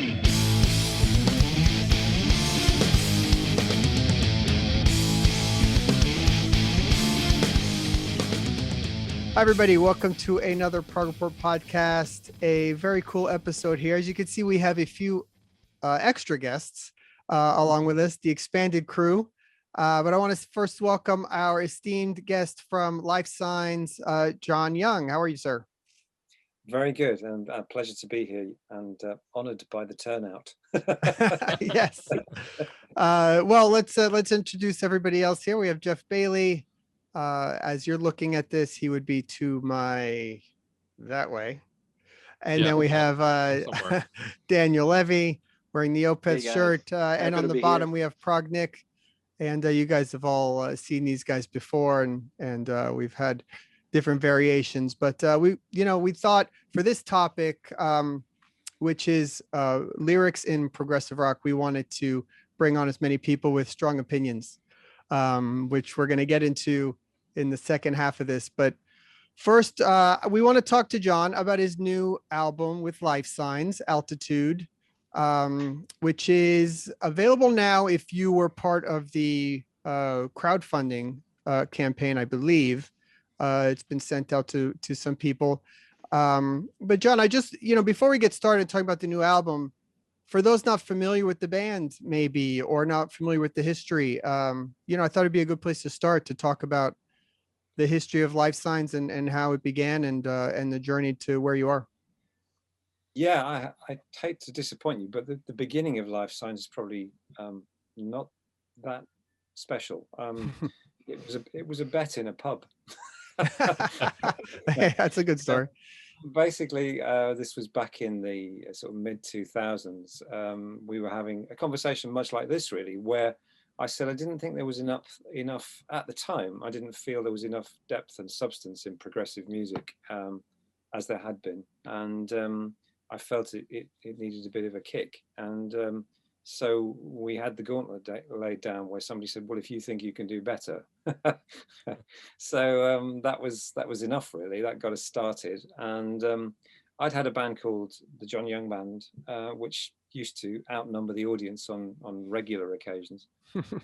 Hi, everybody. Welcome to another Prog Report podcast. A very cool episode here. As you can see, we have a few extra guests along with us, the expanded crew. But I want to first welcome our esteemed guest from Lifesigns, John Young. How are you, sir? Very good, and a pleasure to be here, and honoured by the turnout. Yes. Well, let's introduce everybody else here. We have Jeff Bailey. As you're looking at this, he would be to my that way. And then we have Daniel Levy wearing the Opeth shirt. And on the bottom, we have Prog Nick. And you guys have all seen these guys before, and we've had different variations. But we thought for this topic, which is lyrics in progressive rock, we wanted to bring on as many people with strong opinions, which we're going to get into in the second half of this. But first, we want to talk to John about his new album with Lifesigns, Altitude, which is available now if you were part of the crowdfunding campaign, I believe. It's been sent out to some people. But John, I just, before we get started talking about the new album, for those not familiar with the band, maybe, or not familiar with the history, I thought it'd be a good place to start to talk about the history of Lifesigns and how it began and the journey to where you are. Yeah, I hate to disappoint you, but the beginning of Lifesigns is probably not that special. It was a bet in a pub. That's a good story. Basically, this was back in the sort of mid 2000s. We were having a conversation much like this, really, where I said I didn't think there was enough at the time. I didn't feel there was enough depth and substance in progressive music as there had been, and I felt it needed a bit of a kick. And so we had the gauntlet laid down where somebody said, well, if you think you can do better. So that was enough, really. That got us started. And I'd had a band called the John Young Band, which used to outnumber the audience on regular occasions.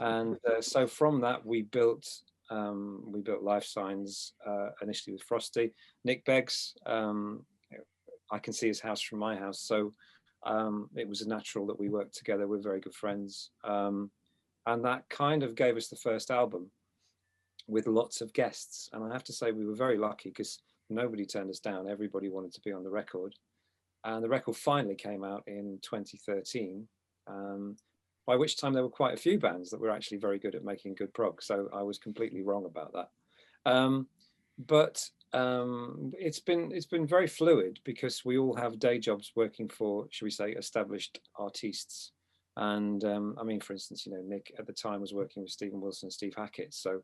And so from that, we built Lifesigns initially with Frosty. Nick Beggs, I can see his house from my house. So it was natural that we worked together. We're very good friends. And that kind of gave us the first album with lots of guests. And I have to say we were very lucky because nobody turned us down. Everybody wanted to be on the record. And the record finally came out in 2013, by which time there were quite a few bands that were actually very good at making good prog. So I was completely wrong about that. But it's been very fluid because we all have day jobs working for, should we say, established artists. And I mean, for instance, Nick at the time was working with Stephen Wilson and Steve Hackett. So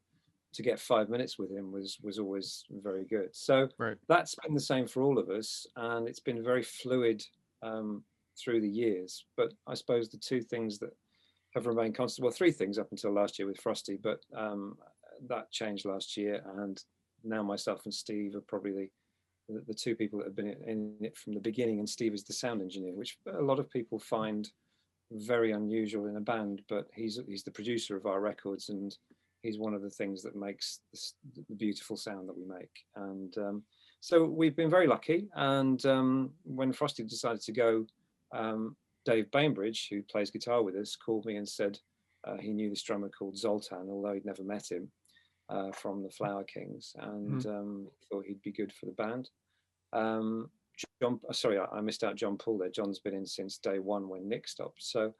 to get 5 minutes with him was always very good. So That's been the same for all of us. And it's been very fluid through the years. But I suppose the two things that have remained constant, well, three things up until last year with Frosty, but that changed last year. And now myself and Steve are probably the two people that have been in it from the beginning. And Steve is the sound engineer, which a lot of people find very unusual in a band, but he's the producer of our records, and he's one of the things that makes the beautiful sound that we make. And so we've been very lucky. And when Frosty decided to go, Dave Bainbridge, who plays guitar with us, called me and said he knew this drummer called Zoltan, although he'd never met him, from the Flower Kings, and thought he'd be good for the band. I missed out John Paul there. John's been in since day one when Nick stopped. So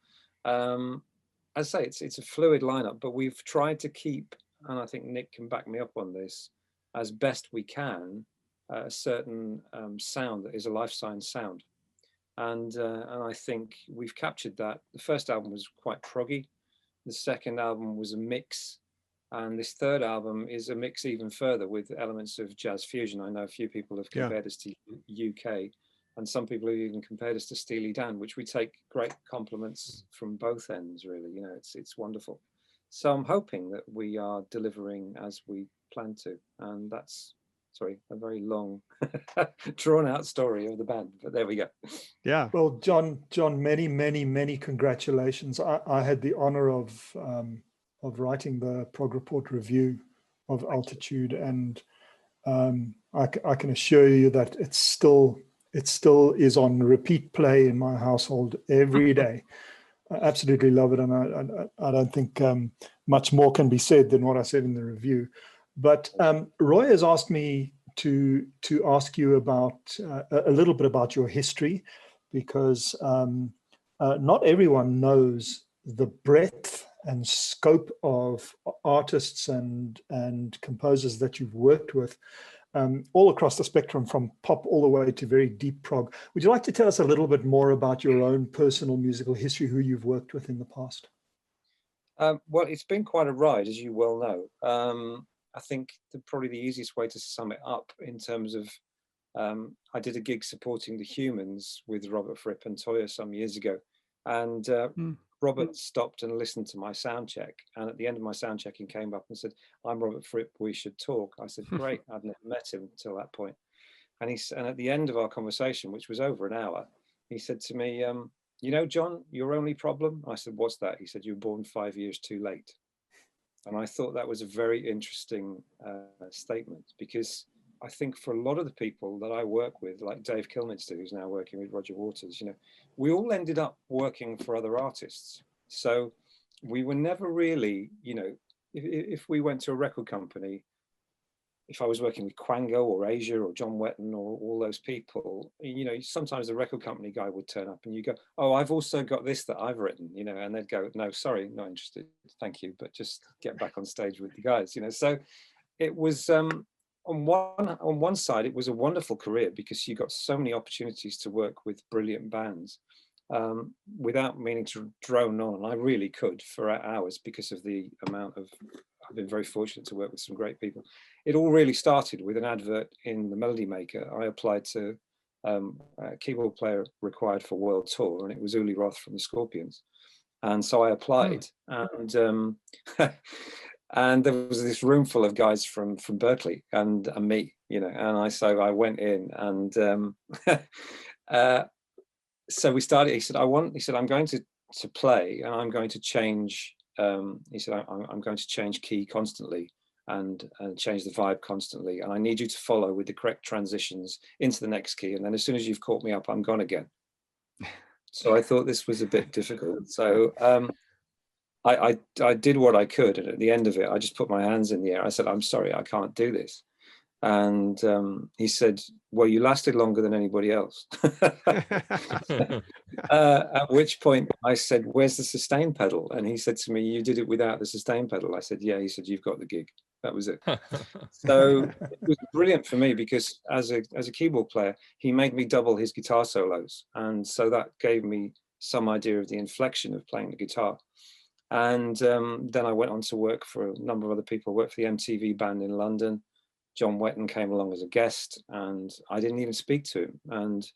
as I say, it's a fluid lineup, but we've tried to keep, and I think Nick can back me up on this, as best we can, a certain sound that is a Lifesigns sound. And I think we've captured that. The first album was quite proggy. The second album was a mix. And this third album is a mix even further with elements of jazz fusion. I know a few people have compared us to UK, and some people have even compared us to Steely Dan, which we take great compliments from both ends, really. It's wonderful. So I'm hoping that we are delivering as we plan to, and that's sorry, a very long, drawn out story of the band, but there we go. Yeah. Well, John, many congratulations. I had the honor of writing the Prog Report review of Altitude, and I can assure you that it still is on repeat play in my household every day. I absolutely love it, and I don't think much more can be said than what I said in the review. But Roy has asked me to ask you about a little bit about your history, because not everyone knows the breadth and scope of artists and composers that you've worked with, all across the spectrum, from pop all the way to very deep prog. Would you like to tell us a little bit more about your own personal musical history, who you've worked with in the past? Well, it's been quite a ride, as you well know. I think probably the easiest way to sum it up in terms of, I did a gig supporting the Humans with Robert Fripp and Toyah some years ago. And Robert stopped and listened to my sound check. And at the end of my sound check, he came up and said, "I'm Robert Fripp, we should talk." I said, "Great." I'd never met him until that point. And at the end of our conversation, which was over an hour, he said to me, "You know, John, your only problem?" I said, "What's that?" He said, "You were born 5 years too late." And I thought that was a very interesting statement, because I think for a lot of the people that I work with, like Dave Kilminster, who's now working with Roger Waters, you know, we all ended up working for other artists. So we were never really, you know, if we went to a record company, if I was working with Quango or Asia or John Wetton or all those people, you know, sometimes the record company guy would turn up and you go, "Oh, I've also got this that I've written," you know, and they'd go, "No, sorry, not interested, thank you, but just get back on stage with the guys," you know. So it was, on one side, it was a wonderful career because you got so many opportunities to work with brilliant bands, without meaning to drone on. I really could for hours because of the amount of, I've been very fortunate to work with some great people. It all really started with an advert in the Melody Maker. I applied to a keyboard player required for world tour, and it was Uli Roth from the Scorpions. And so I applied, and and there was this room full of guys from Berkeley and me, you know, and so I went in, and so we started. He said, "I'm going to play, and I'm going to change." He said, I'm going to change key constantly and change the vibe constantly, and I need you to follow with the correct transitions into the next key, and then as soon as you've caught me up, I'm gone again." So I thought this was a bit difficult. So I did what I could, and at the end of it, I just put my hands in the air. I said, "I'm sorry, I can't do this." And he said, "Well, you lasted longer than anybody else." At which point I said, "Where's the sustain pedal?" And he said to me, "You did it without the sustain pedal." I said, "Yeah." He said, "You've got the gig." That was it. So it was brilliant for me because as a keyboard player, he made me double his guitar solos. And so that gave me some idea of the inflection of playing the guitar. And then I went on to work for a number of other people. I worked for the MTV band in London. John Wetton came along as a guest, and I didn't even speak to him. And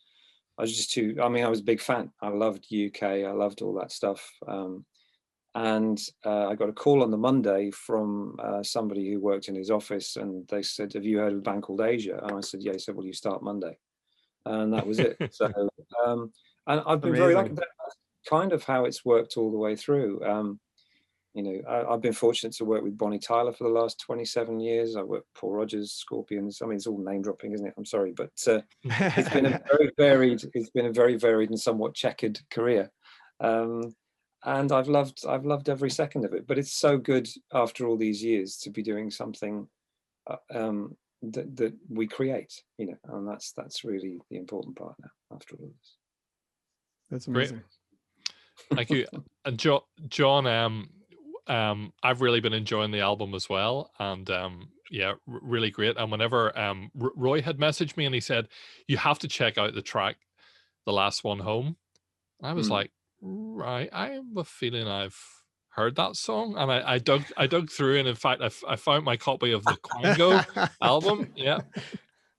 I was just I was a big fan. I loved UK. I loved all that stuff. And I got a call on the Monday from somebody who worked in his office, and they said, "Have you heard of a band called Asia?" And I said, "Yeah." He said, "Well, you start Monday." And that was it. So, and I've been very lucky. That's kind of how it's worked all the way through. You know, I've been fortunate to work with Bonnie Tyler for the last 27 years. I worked with Paul Rogers, Scorpions. I mean, it's all name dropping, isn't it? I'm sorry, but it's been a very varied and somewhat checkered career. And I've loved every second of it. But it's so good after all these years to be doing something that we create, you know, and that's really the important part now after all this. That's amazing. Great. Thank you. And John, I've really been enjoying the album as well, and yeah, really great. And whenever Roy had messaged me and he said, "You have to check out the track, The Last One Home," I was like, right, I have a feeling I've heard that song, and I dug through, and in fact I found my copy of the Quango album, yeah,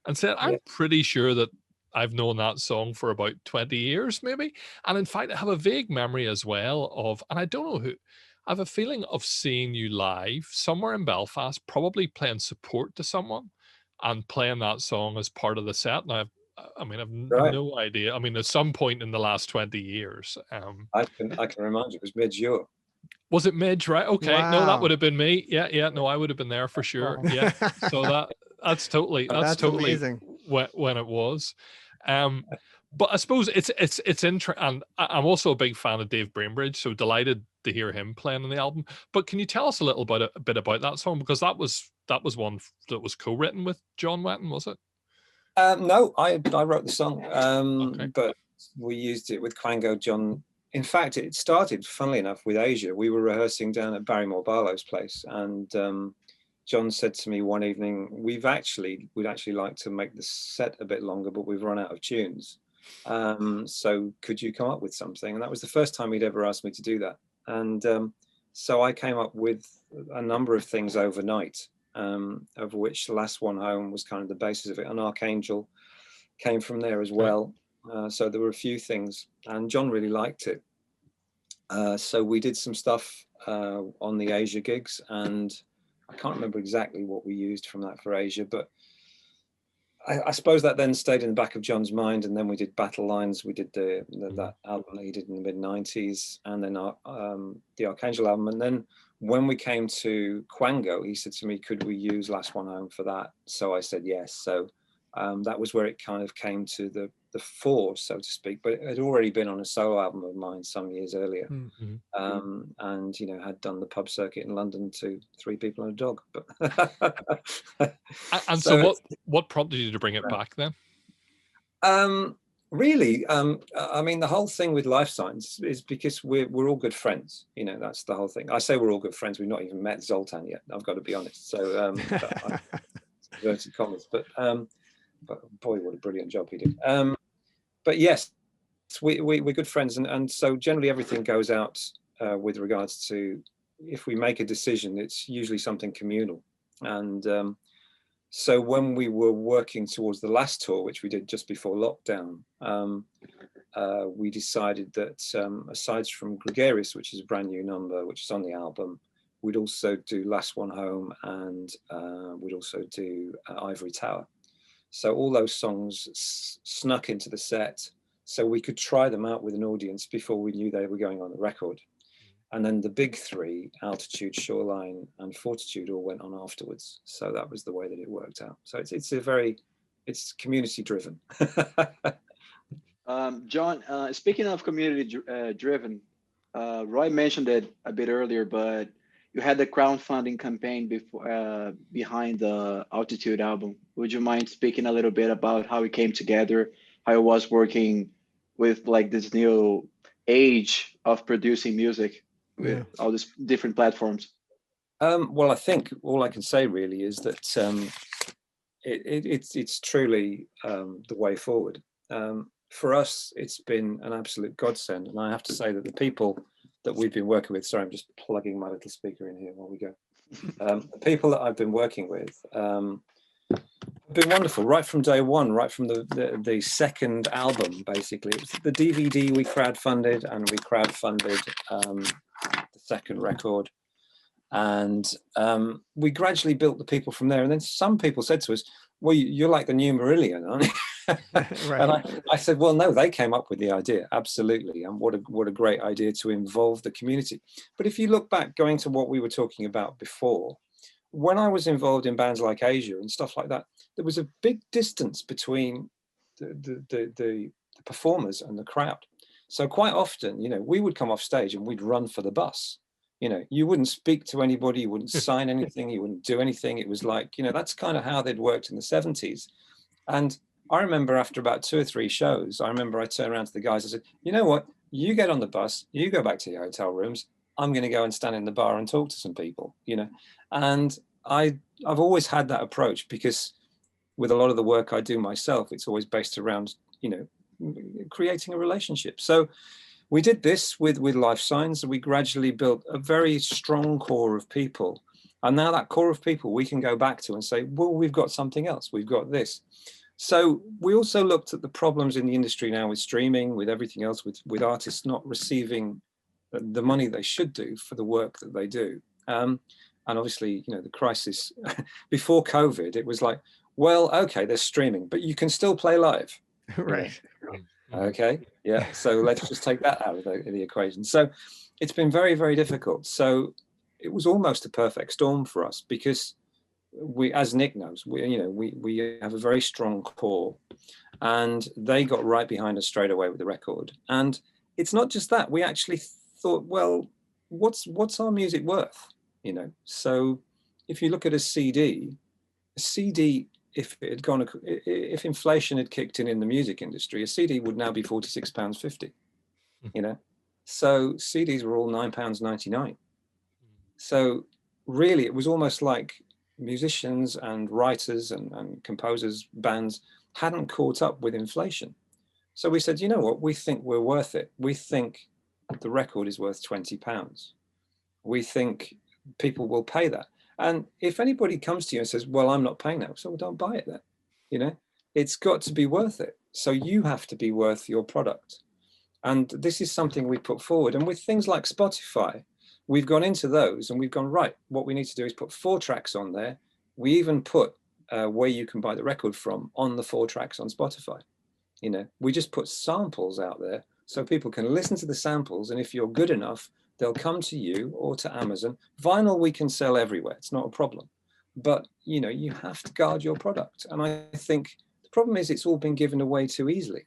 and said, I'm pretty sure that I've known that song for about 20 years maybe. And in fact I have a vague memory as well of, and I don't know who, I have a feeling of seeing you live somewhere in Belfast, probably playing support to someone, and playing that song as part of the set. Now, I mean, I've Right. no idea. I mean, at some point in the last 20 years, I can remind you, it was mid-Euro. was it Midge? Right? Okay, no, that Wow. would have been me. Yeah, no, I would have been there for sure. Wow. Yeah, so that's totally That's amazing. when it was. But I suppose it's interesting, and I'm also a big fan of Dave Bainbridge, so delighted to hear him playing on the album. But can you tell us a bit about that song, because that was one that was co-written with John Wetton, was it? No, I wrote the song, Okay. but we used it with Quango. John. In fact, it started, funnily enough, with Asia. We were rehearsing down at Barrymore Barlow's place, and John said to me one evening, we'd actually like to make the set a bit longer, but we've run out of tunes. So could you come up with something? And that was the first time he'd ever asked me to do that. And so I came up with a number of things overnight, of which The Last One Home was kind of the basis of it. And Archangel came from there as well. So there were a few things, and John really liked it. So we did some stuff on the Asia gigs, and I can't remember exactly what we used from that for Asia, but I suppose that then stayed in the back of John's mind. And then we did Battle Lines. We did that album that he did in the mid-90s, and then the Archangel album. And then when we came to Quango, he said to me, could we use Last One Home for that? So I said yes. So that was where it kind of came to the fore, so to speak. But it had already been on a solo album of mine some years earlier. Mm-hmm. And had done the pub circuit in London to 3 people and a dog. But and so what prompted you to bring it back then? Really, I mean, the whole thing with Lifesigns is because we're all good friends. That's the whole thing. I say we're all good friends. We've not even met Zoltan yet, I've got to be honest. So inverted commas, but boy, what a brilliant job he did. But yes, we're good friends, and so generally everything goes out with regards to, if we make a decision, it's usually something communal. And so when we were working towards the last tour, which we did just before lockdown, we decided that aside from Gregarious, which is a brand new number, which is on the album, we'd also do Last One Home, and we'd also do Ivory Tower. So all those songs snuck into the set, so we could try them out with an audience before we knew they were going on the record. And then the big 3, Altitude, Shoreline, and Fortitude, all went on afterwards. So that was the way that it worked out. So it's community driven. John, speaking of community driven, Roy mentioned it a bit earlier, but you had the crowdfunding campaign before behind the Altitude album. Would you mind speaking a little bit about how it came together, how it was working with like this new age of producing music with all these different platforms? Well, I think all I can say really is that it's truly the way forward. For us, it's been an absolute godsend, and I have to say that the people that we've been working with, sorry, I'm just plugging my little speaker in here while we go. The people that I've been working with have been wonderful right from day one, right from the second album, basically. It was the DVD we crowdfunded, and we crowdfunded the second record. And we gradually built the people from there. And then some people said to us, well, you're like the new Marillion, aren't you? Right. And I said, well, no, they came up with the idea, absolutely. And what a great idea to involve the community. But if you look back, going to what we were talking about before, when I was involved in bands like Asia and stuff like that, there was a big distance between the performers and the crowd. So quite often, we would come off stage and we'd run for the bus. You wouldn't speak to anybody, you wouldn't sign anything, you wouldn't do anything. It was like, that's kind of how they'd worked in the 70s. And I remember after about 2 or 3 shows, I turned around to the guys and said, you know what, you get on the bus, you go back to your hotel rooms, I'm going to go and stand in the bar and talk to some people, And I've always had that approach, because with a lot of the work I do myself, it's always based around, creating a relationship. So we did this with Lifesigns. We gradually built a very strong core of people. And now that core of people we can go back to and say, well, we've got something else. We've got this. So we also looked at the problems in the industry now with streaming, with everything else, with artists not receiving the money they should do for the work that they do. And obviously, the crisis before COVID, it was like, Well, okay, they're streaming, but you can still play live. Right. Okay, yeah. So let's just take that out of the equation. So it's been very, very difficult. So it was almost a perfect storm for us because we, as Nick knows, we have a very strong core, and they got right behind us straight away with the record. And it's not just that. We actually thought, well, what's our music worth? So if you look at a CD, if it had gone, if inflation had kicked in the music industry, a CD would now be £46.50. So CDs were all £9.99. So really, it was almost like musicians and writers and composers, bands hadn't caught up with inflation. So we said, you know what, we think we're worth it. We think the record is worth £20. We think people will pay that. And if anybody comes to you and says, well, I'm not paying that, so don't buy it then. It's got to be worth it. So you have to be worth your product. And this is something we put forward. And with things like Spotify, we've gone into those and we've gone, right, what we need to do is put 4 tracks on there. We even put where you can buy the record from on the 4 tracks on Spotify. We just put samples out there so people can listen to the samples. And if you're good enough, they'll come to you or to Amazon. Vinyl we can sell everywhere. It's not a problem. But, you have to guard your product. And I think the problem is it's all been given away too easily.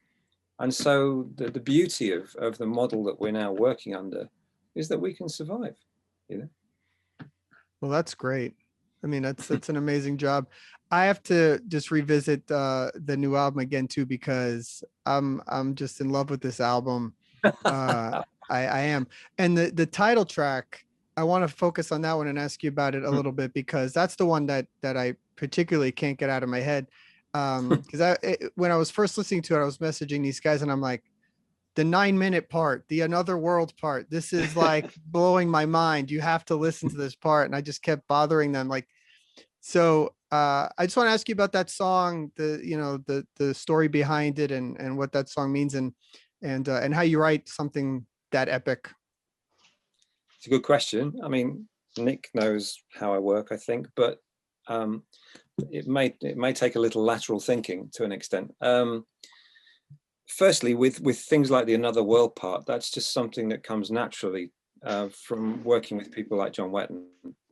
And so the beauty of the model that we're now working under is that we can survive. Well, that's great. I mean, that's an amazing job. I have to just revisit the new album again too, because I'm just in love with this album. I am. And the title track, I want to focus on that one and ask you about it a little bit, because that's the one that I particularly can't get out of my head. Because when I was first listening to it, I was messaging these guys and I'm like, the 9-minute part, the Another World part, this is like blowing my mind. You have to listen to this part. And I just kept bothering them. So I just want to ask you about that song, the story behind it and what that song means and how you write something that epic. It's a good question. I mean, Nick knows how I work, I think, but it may take a little lateral thinking to an extent. Firstly, with things like the Another World part, that's just something that comes naturally from working with people like John Wetton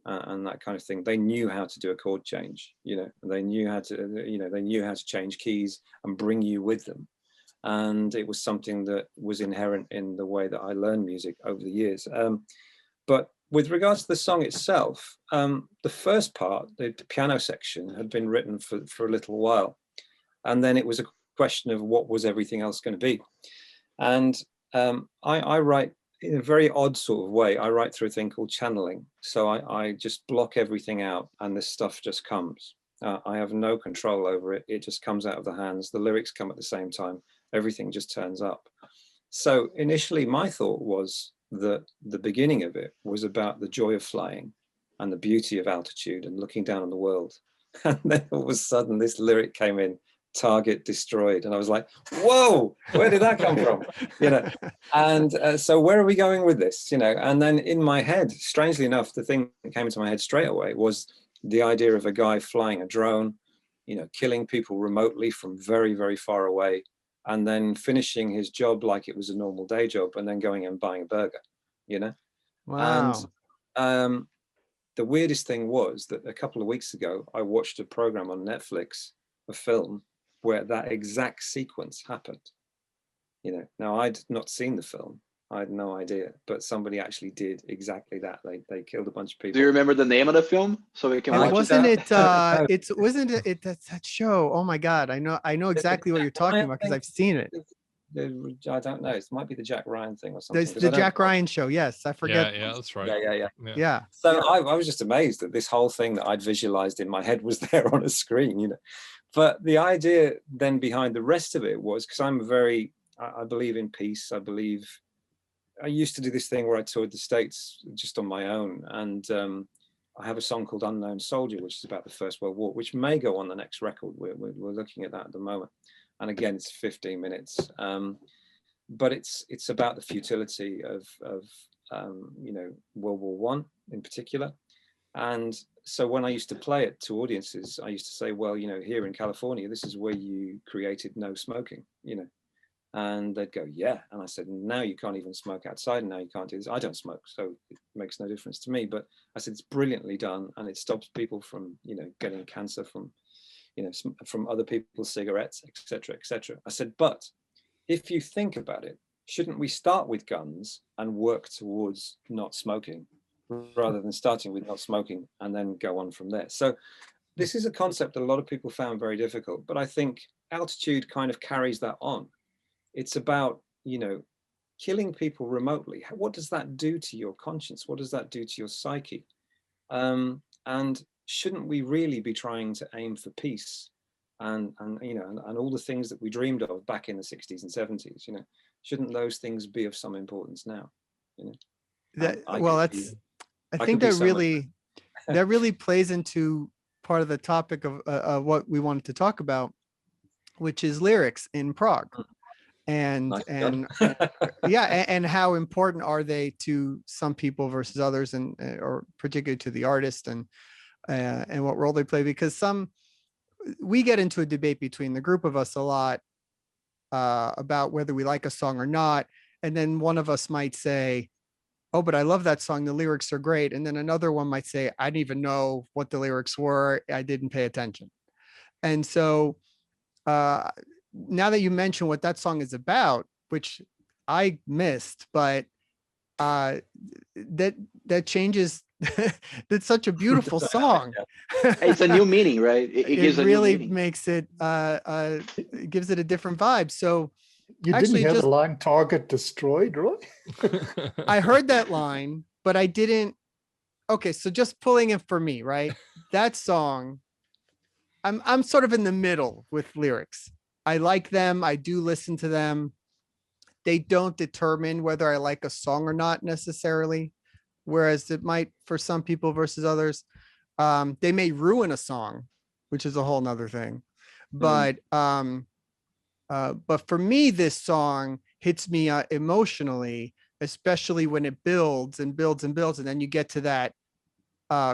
and that kind of thing. They knew how to do a chord change, they knew how to change keys and bring you with them. And it was something that was inherent in the way that I learned music over the years. But with regards to the song itself, the first part, the piano section, had been written for a little while. And then it was a question of what was everything else going to be. And I write in a very odd sort of way. I write through a thing called channeling. So I just block everything out and this stuff just comes. I have no control over it. It just comes out of the hands. The lyrics come at the same time. Everything just turns up. So initially my thought was that the beginning of it was about the joy of flying and the beauty of altitude and looking down on the world. And then all of a sudden this lyric came in, target destroyed, and I was like, whoa, where did that come from? And so where are we going with this? And then in my head, strangely enough, the thing that came into my head straight away was the idea of a guy flying a drone, killing people remotely from very, very far away, and then finishing his job like it was a normal day job, and then going and buying a burger. Wow. And the weirdest thing was that a couple of weeks ago I watched a program on Netflix, a film where that exact sequence happened. Now I'd not seen the film, I had no idea, but somebody actually did exactly that. They killed a bunch of people. Do you remember the name of the film so we can watch wasn't it? Wasn't it that show? Oh my God, I know exactly what you're talking about because I've seen it. I don't know. It might be the Jack Ryan thing or something. The Jack Ryan show. Yes, I forget. Yeah, that's right. Yeah. So I was just amazed that this whole thing that I'd visualized in my head was there on a screen, But the idea then behind the rest of it was, because I believe in peace. I used to do this thing where I toured the States just on my own. And I have a song called Unknown Soldier, which is about the First World War, which may go on the next record. We're looking at that at the moment. And again, it's 15 minutes. But it's about the futility of World War I in particular. And so when I used to play it to audiences, I used to say, well, you know, here in California, this is where you created no smoking, you know. And they'd go, yeah. And I said, now you can't even smoke outside, and now you can't do this. I don't smoke, so it makes no difference to me. But I said, it's brilliantly done, and it stops people from, you know, getting cancer from, you know, from other people's cigarettes, etc., etc. I said, but if you think about it, shouldn't we start with guns and work towards not smoking, rather than starting with not smoking and then go on from there? So this is a concept that a lot of people found very difficult, but I think Altitude kind of carries that on. It's about, you know, killing people remotely. What does that do to your conscience? What does that do to your psyche? And shouldn't we really be trying to aim for peace and you know, and all the things that we dreamed of back in the 60s and 70s, you know, shouldn't those things be of some importance now? You know, I think that really plays into part of the topic of what we wanted to talk about, which is lyrics in prog. And yeah, and how important are they to some people versus others, and or particularly to the artist, and what role they play? Because we get into a debate between the group of us a lot about whether we like a song or not, and then one of us might say, oh, but I love that song, the lyrics are great, and then another one might say, I didn't even know what the lyrics were, I didn't pay attention. And so now that you mention what that song is about, which I missed, but that changes. That's such a beautiful song. It's a new meaning, right? It gives a really new meaning. Makes it it gives it a different vibe. So you didn't hear the line "target destroyed," Roy? I heard that line, but I didn't. Okay, so just pulling it for me, right? That song, I'm sort of in the middle with lyrics. I like them. I do listen to them. They don't determine whether I like a song or not necessarily, whereas it might for some people versus others. They may ruin a song, which is a whole nother thing. But for me, this song hits me emotionally, especially when it builds and builds and builds, and then you get to that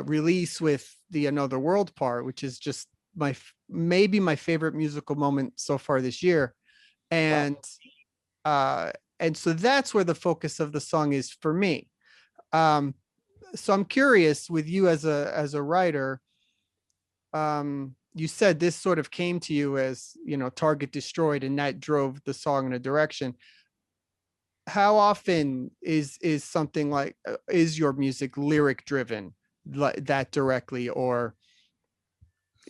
release with the Another World part, which is just maybe my favorite musical moment so far this year. And so that's where the focus of the song is for me. So I'm curious with you as a writer. You said this sort of came to you as, you know, Target Destroyed, and that drove the song in a direction. How often is something like is your music lyric driven like that directly, or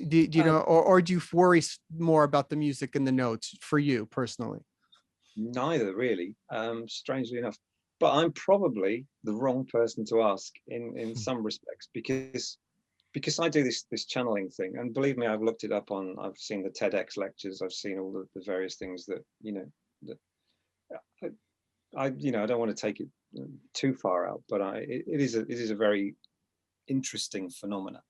do you know, or do you worry more about the music and the notes for you personally? Neither really, strangely enough. But I'm probably the wrong person to ask in some respects, because I do this channeling thing, and believe me, I've looked it up I've seen the TEDx lectures, I've seen all the various things that, you know, that I you know, I don't want to take it too far out, but it is a very interesting phenomena.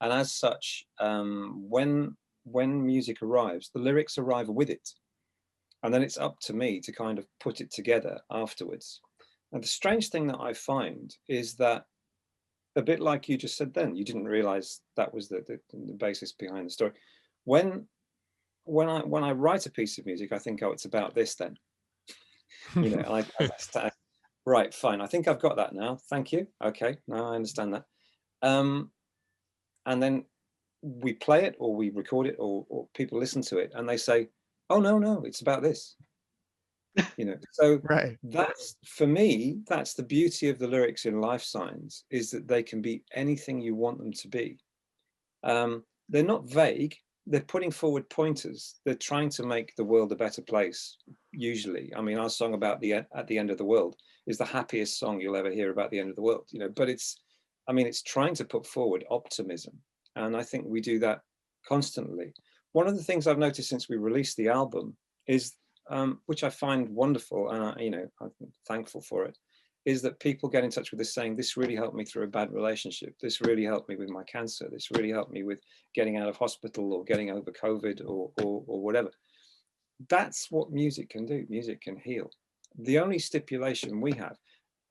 And as such, when music arrives, the lyrics arrive with it, and then it's up to me to kind of put it together afterwards. And the strange thing that I find is that, a bit like you just said then, you didn't realize that was the basis behind the story. When I write a piece of music, I think, oh, it's about this then. You know, right, fine, I think I've got that now. Thank you. Okay, now I understand that. And then we play it, or we record it, or people listen to it, and they say, oh, no, it's about this. You know, so right. That's, for me, that's the beauty of the lyrics in Lifesigns, is that they can be anything you want them to be. They're not vague. They're putting forward pointers. They're trying to make the world a better place. Usually, I mean, our song about at the end of the world is the happiest song you'll ever hear about the end of the world. You know, but it's trying to put forward optimism, and I think we do that constantly. One of the things I've noticed since we released the album is, which I find wonderful, and you know, I'm thankful for it, is that people get in touch with us saying, this really helped me through a bad relationship. This really helped me with my cancer. This really helped me with getting out of hospital, or getting over COVID, or whatever. That's what music can do. Music can heal. The only stipulation we have,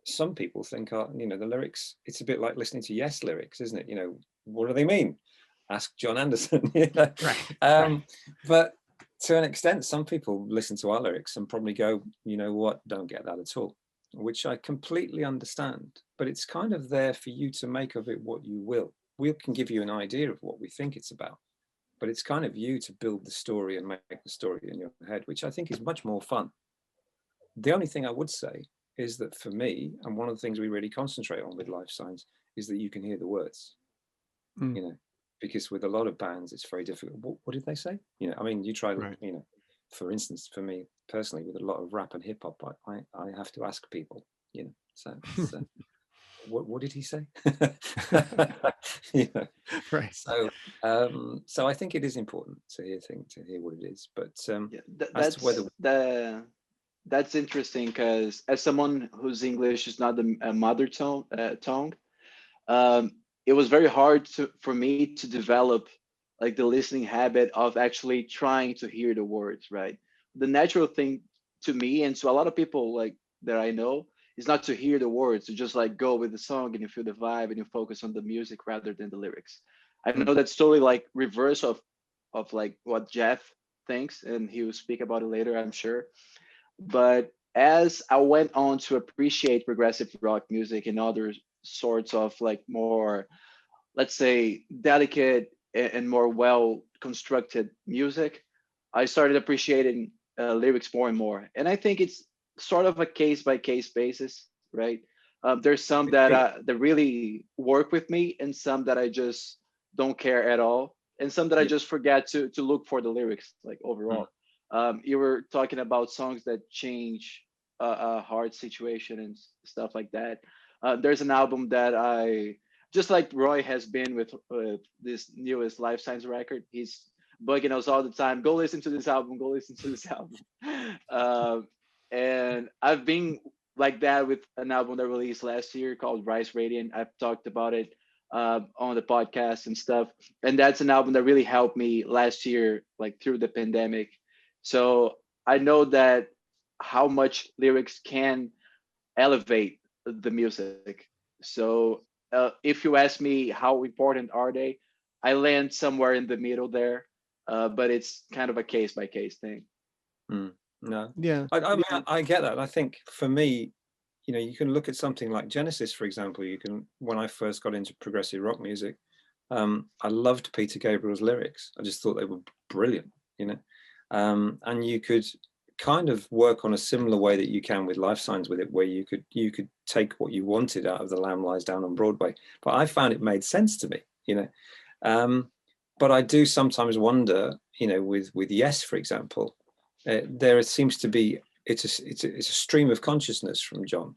some people think, are, you know, the lyrics, it's a bit like listening to Yes lyrics, isn't it? You know, what do they mean? Ask John Anderson. You know? Right. But to an extent, some people listen to our lyrics and probably go, you know what, don't get that at all, which I completely understand. But it's kind of there for you to make of it what you will. We can give you an idea of what we think it's about, but it's kind of you to build the story and make the story in your head, which I think is much more fun. The only thing I would say is that for me, and one of the things we really concentrate on with Lifesigns, is that you can hear the words, Mm. you know, because with a lot of bands, it's very difficult. What did they say? You know, I mean, you try, Right. you know, for instance, for me personally, with a lot of rap and hip hop, I have to ask people, you know, so it's, what did he say? You know, Right. so I think it is important to hear what it is, but as to whether that's interesting, because as someone whose English is not the mother tongue, it was very hard for me to develop like the listening habit of actually trying to hear the words, right? The natural thing to me and to a lot of people like that I know is not to hear the words, to just like go with the song and you feel the vibe and you focus on the music rather than the lyrics. I know that's totally like reverse of like what Jeff thinks, and he will speak about it later, I'm sure. But as I went on to appreciate progressive rock music and other sorts of like more, let's say, delicate and more well constructed music, I started appreciating lyrics more and more. And I think it's sort of a case by case basis, right? There's some that really work with me, and some that I just don't care at all, and some that I just forget to look for the lyrics, like overall. You were talking about songs that change a hard situation and stuff like that. There's an album that I, just like Roy has been with this newest Lifesigns record, he's bugging us all the time. Go listen to this album. Go listen to this album. And I've been like that with an album that released last year called Rise Radiant. I've talked about it on the podcast and stuff. And that's an album that really helped me last year, like through the pandemic. So I know that how much lyrics can elevate the music. So if you ask me how important are they, I land somewhere in the middle there, but it's kind of a case by case thing. No, Yeah. I mean, I get that. I think for me, you know, you can look at something like Genesis, for example. You can, when I first got into progressive rock music, I loved Peter Gabriel's lyrics. I just thought they were brilliant, you know, and you could kind of work on a similar way that you can with Lifesigns with it, where you could take what you wanted out of The Lamb Lies Down on Broadway. But I found it made sense to me, you know. But I do sometimes wonder, you know, with Yes, for example, there seems to be it's a stream of consciousness from John,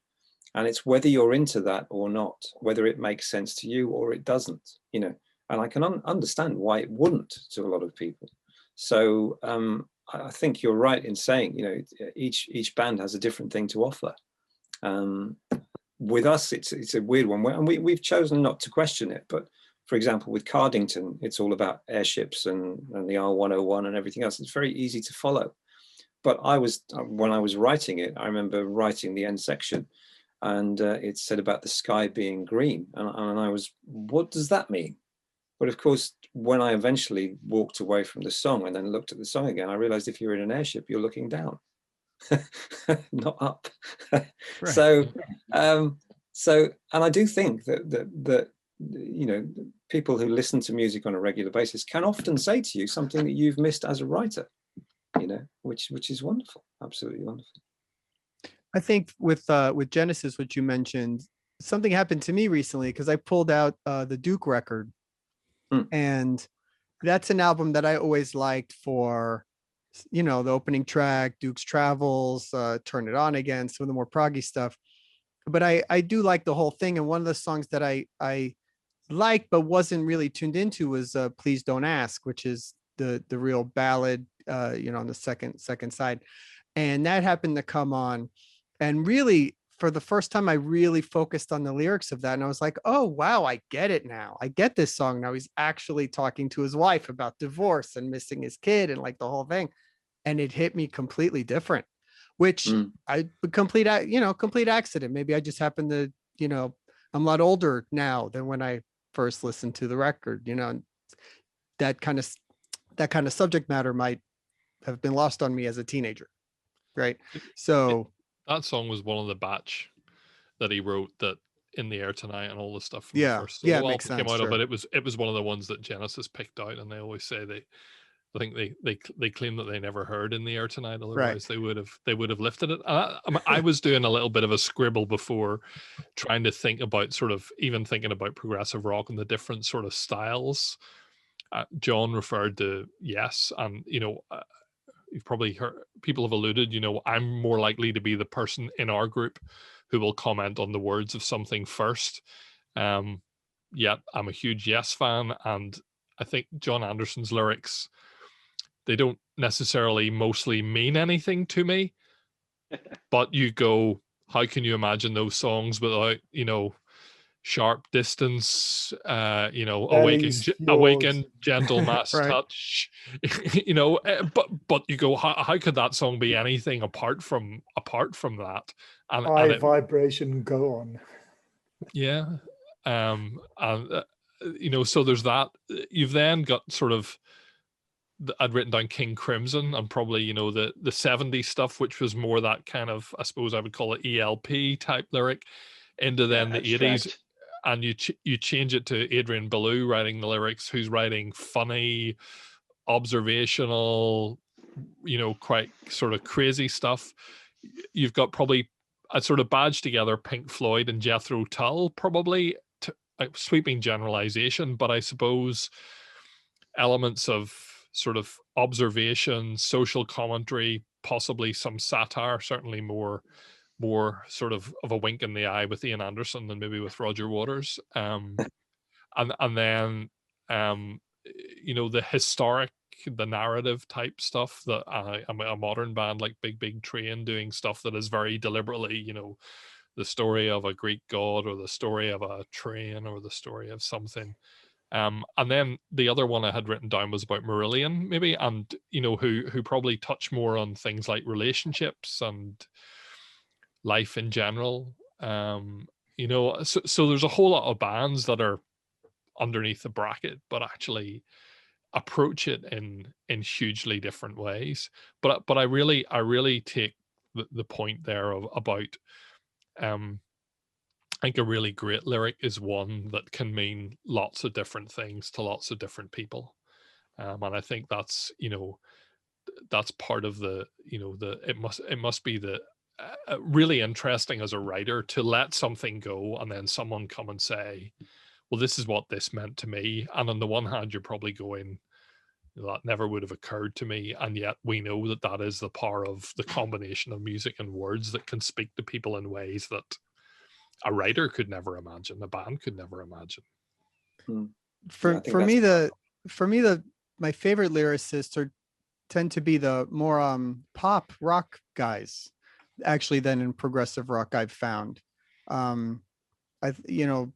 and it's whether you're into that or not, whether it makes sense to you or it doesn't, you know. And I can understand why it wouldn't to a lot of people. So I think you're right in saying, you know, each band has a different thing to offer. With us, it's a weird one, and we've chosen not to question it. But for example, with Cardington, it's all about airships and the R101 and everything else. It's very easy to follow. But when I was writing it, I remember writing the end section, and it said about the sky being green, and I was, what does that mean? But of course, when I eventually walked away from the song and then looked at the song again, I realized if you're in an airship, you're looking down, not up. Right. So, and I do think that you know, people who listen to music on a regular basis can often say to you something that you've missed as a writer, you know, which is wonderful, absolutely wonderful. I think with Genesis, what you mentioned, something happened to me recently because I pulled out the Duke record. And that's an album that I always liked for, you know, the opening track, Duke's Travels, Turn It On Again, some of the more proggy stuff. But I do like the whole thing. And one of the songs that I liked but wasn't really tuned into was Please Don't Ask, which is the real ballad, you know, on the second side. And that happened to come on. And really, for the first time, I really focused on the lyrics of that. And I was like, oh, wow, I get it now. I get this song now. He's actually talking to his wife about divorce and missing his kid and like the whole thing. And it hit me completely different, which complete accident. Maybe I just happened to, you know, I'm a lot older now than when I first listened to the record. That kind of subject matter might have been lost on me as a teenager, right? So that song was one of the batch that he wrote, that In the Air Tonight and all the stuff from the yeah, first yeah, solo it makes album came sense. out Sure. of, but it was one of the ones that Genesis picked out, and they always say I think they claim that they never heard In the Air Tonight, otherwise they would have lifted it. I was doing a little bit of a scribble before, trying to think about sort of even thinking about progressive rock and the different sort of styles. John referred to Yes, and you've probably heard people have alluded. I'm more likely to be the person in our group who will comment on the words of something first. Yet I'm a huge Yes fan, and I think John Anderson's lyrics, they don't necessarily mostly mean anything to me, but you go, how can you imagine those songs without, sharp distance, awaken, gentle mass Right. touch, but you go, how could that song be anything apart from that? And vibration, go on. Yeah. So there's that. You've then got sort of, I'd written down King Crimson, and probably, the 70s stuff, which was more that kind of, I suppose I would call it ELP type lyric, into then the 80s. And you change it to Adrian Belew writing the lyrics, who's writing funny, observational, quite sort of crazy stuff. You've got probably a sort of badge together Pink Floyd and Jethro Tull, probably, a sweeping generalization, but I suppose elements of sort of observation, social commentary, possibly some satire, certainly more sort of a wink in the eye with Ian Anderson than maybe with Roger Waters. And then the historic, the narrative type stuff, that a modern band like Big Big Train doing stuff that is very deliberately, the story of a Greek god, or the story of a train, or the story of something. And then the other one I had written down was about Marillion, maybe, and who probably touch more on things like relationships and life in general. So there's a whole lot of bands that are underneath the bracket, but actually approach it in hugely different ways. But I really take the point there about I think a really great lyric is one that can mean lots of different things to lots of different people. And I think that's part of the, it must be the really interesting as a writer to let something go and then someone come and say, well, this is what this meant to me. And on the one hand, you're probably going, that never would have occurred to me. And yet we know that is the power of the combination of music and words that can speak to people in ways that a writer could never imagine, a band could never imagine. For me, my favorite lyricists tend to be the more pop rock guys, actually, than in progressive rock, I've found.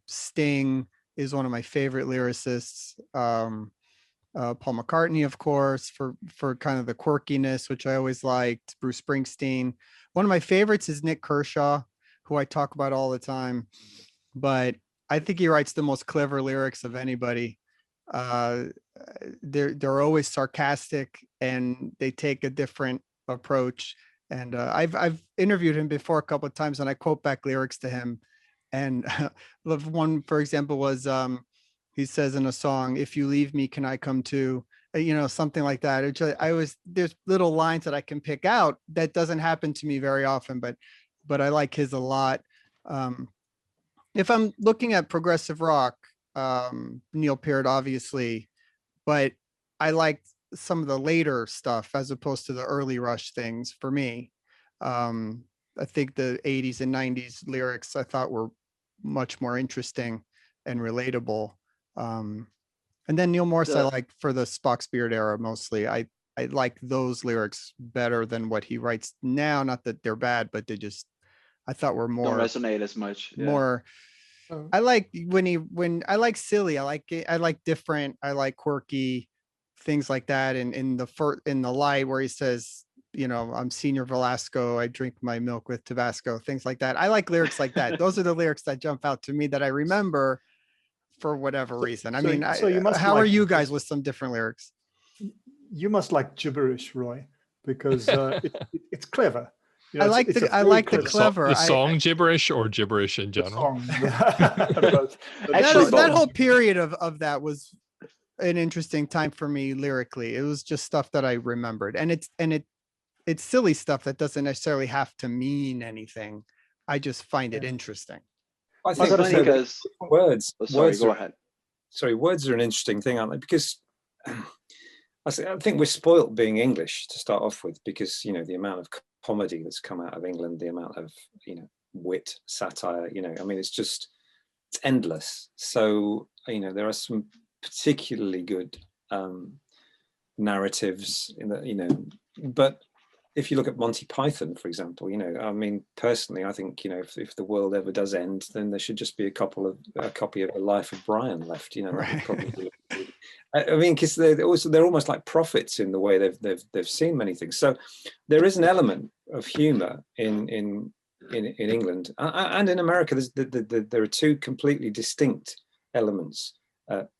Sting is one of my favorite lyricists. Paul McCartney, of course, for kind of the quirkiness, which I always liked. Bruce Springsteen. One of my favorites is Nick Kershaw, who I talk about all the time, but I think he writes the most clever lyrics of anybody. They're always sarcastic, and they take a different approach. And I've interviewed him before a couple of times, and I quote back lyrics to him. And one, for example, was he says in a song, "If you leave me, can I come too?" Something like that. There's little lines that I can pick out. That doesn't happen to me very often, but I like his a lot. If I'm looking at progressive rock, Neil Peart, obviously, but I like some of the later stuff as opposed to the early Rush things for me. I think the 80s and 90s lyrics I thought were much more interesting and relatable. And then Neil Morse, I like for the Spock Spirit era mostly. I like those lyrics better than what he writes now. Not that they're bad, but I thought were more, don't resonate as much. Yeah. More. I like when I like silly. I like different. I like quirky things like that. And in the Light, where he says, I'm Senior Velasco, I drink my milk with Tabasco, things like that. I like lyrics like that. Those are the lyrics that jump out to me that I remember for whatever reason. I so- mean, so you must how are like- you guys with some different lyrics? You must like gibberish, Roy, because it's clever. You know, I like it's a I very like the clever clever. The song gibberish or gibberish in general? song. Both. Actually, that both. whole period of that was an interesting time for me lyrically. It was just stuff that I remembered, and it's silly stuff that doesn't necessarily have to mean anything. I just find it Yeah. interesting. I It's think gotta funny say that- because words. sorry, words go are, ahead. sorry, words are an interesting thing, aren't they? Because I think we're spoilt being English to start off with, because you know the amount of comedy that's come out of England, the amount of wit, satire. I mean, it's endless. So there are some particularly good narratives in that. But if you look at Monty Python, for example, I mean, personally, I think if the world ever does end, then there should just be a copy of The Life of Brian left. That would probably be. I mean, because they're almost like prophets in the way they've seen many things. So there is an element of humor in England and in America. There are two completely distinct elements,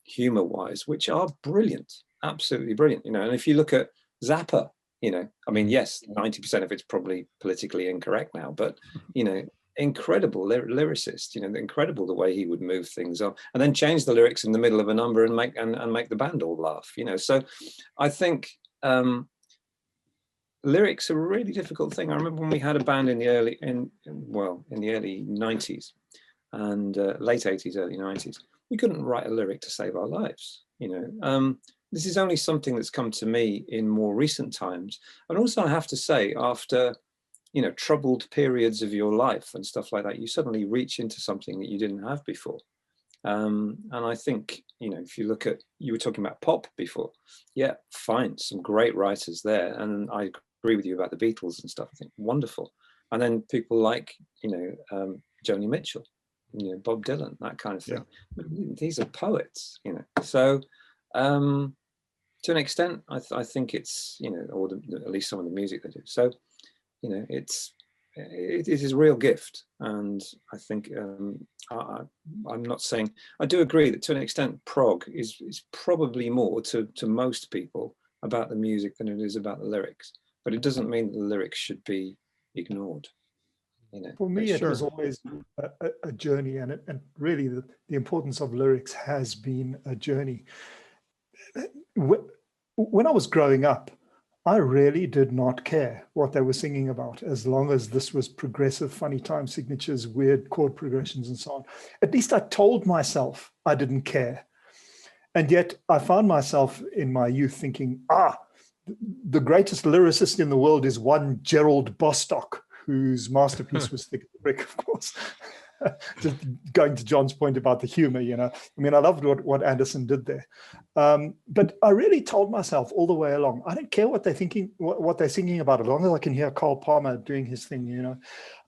humor-wise, which are brilliant, absolutely brilliant. And if you look at Zappa, I mean, yes, 90% of it's probably politically incorrect now, but incredible lyricist. Incredible the way he would move things up and then change the lyrics in the middle of a number and make the band all laugh. So I think lyrics are a really difficult thing. I remember when we had a band in the early 90s and late 80s, early 90s, we couldn't write a lyric to save our lives. This is only something that's come to me in more recent times. And also I have to say, after troubled periods of your life and stuff like that, you suddenly reach into something that you didn't have before. And I think, if you look at, you were talking about pop before. Yeah, fine, some great writers there. And I agree with you about the Beatles and stuff. I think wonderful. And then people like, Joni Mitchell, Bob Dylan, that kind of thing. Yeah. These are poets, So to an extent, I think it's, or at least some of the music they do. So, it is a real gift. And I think I'm not saying, I do agree that to an extent, prog is probably more to most people about the music than it is about the lyrics. But it doesn't mean that the lyrics should be ignored. For me, it was always a journey, and really the importance of lyrics has been a journey. When I was growing up, I really did not care what they were singing about, as long as this was progressive, funny time signatures, weird chord progressions, and so on. At least I told myself I didn't care. And yet I found myself in my youth thinking, the greatest lyricist in the world is one Gerald Bostock, whose masterpiece was Thick as a Brick, of course. Just going to John's point about the humor, I mean, I loved what Anderson did there. But I really told myself all the way along, I don't care what they're thinking, what they're singing about, as long as I can hear Carl Palmer doing his thing,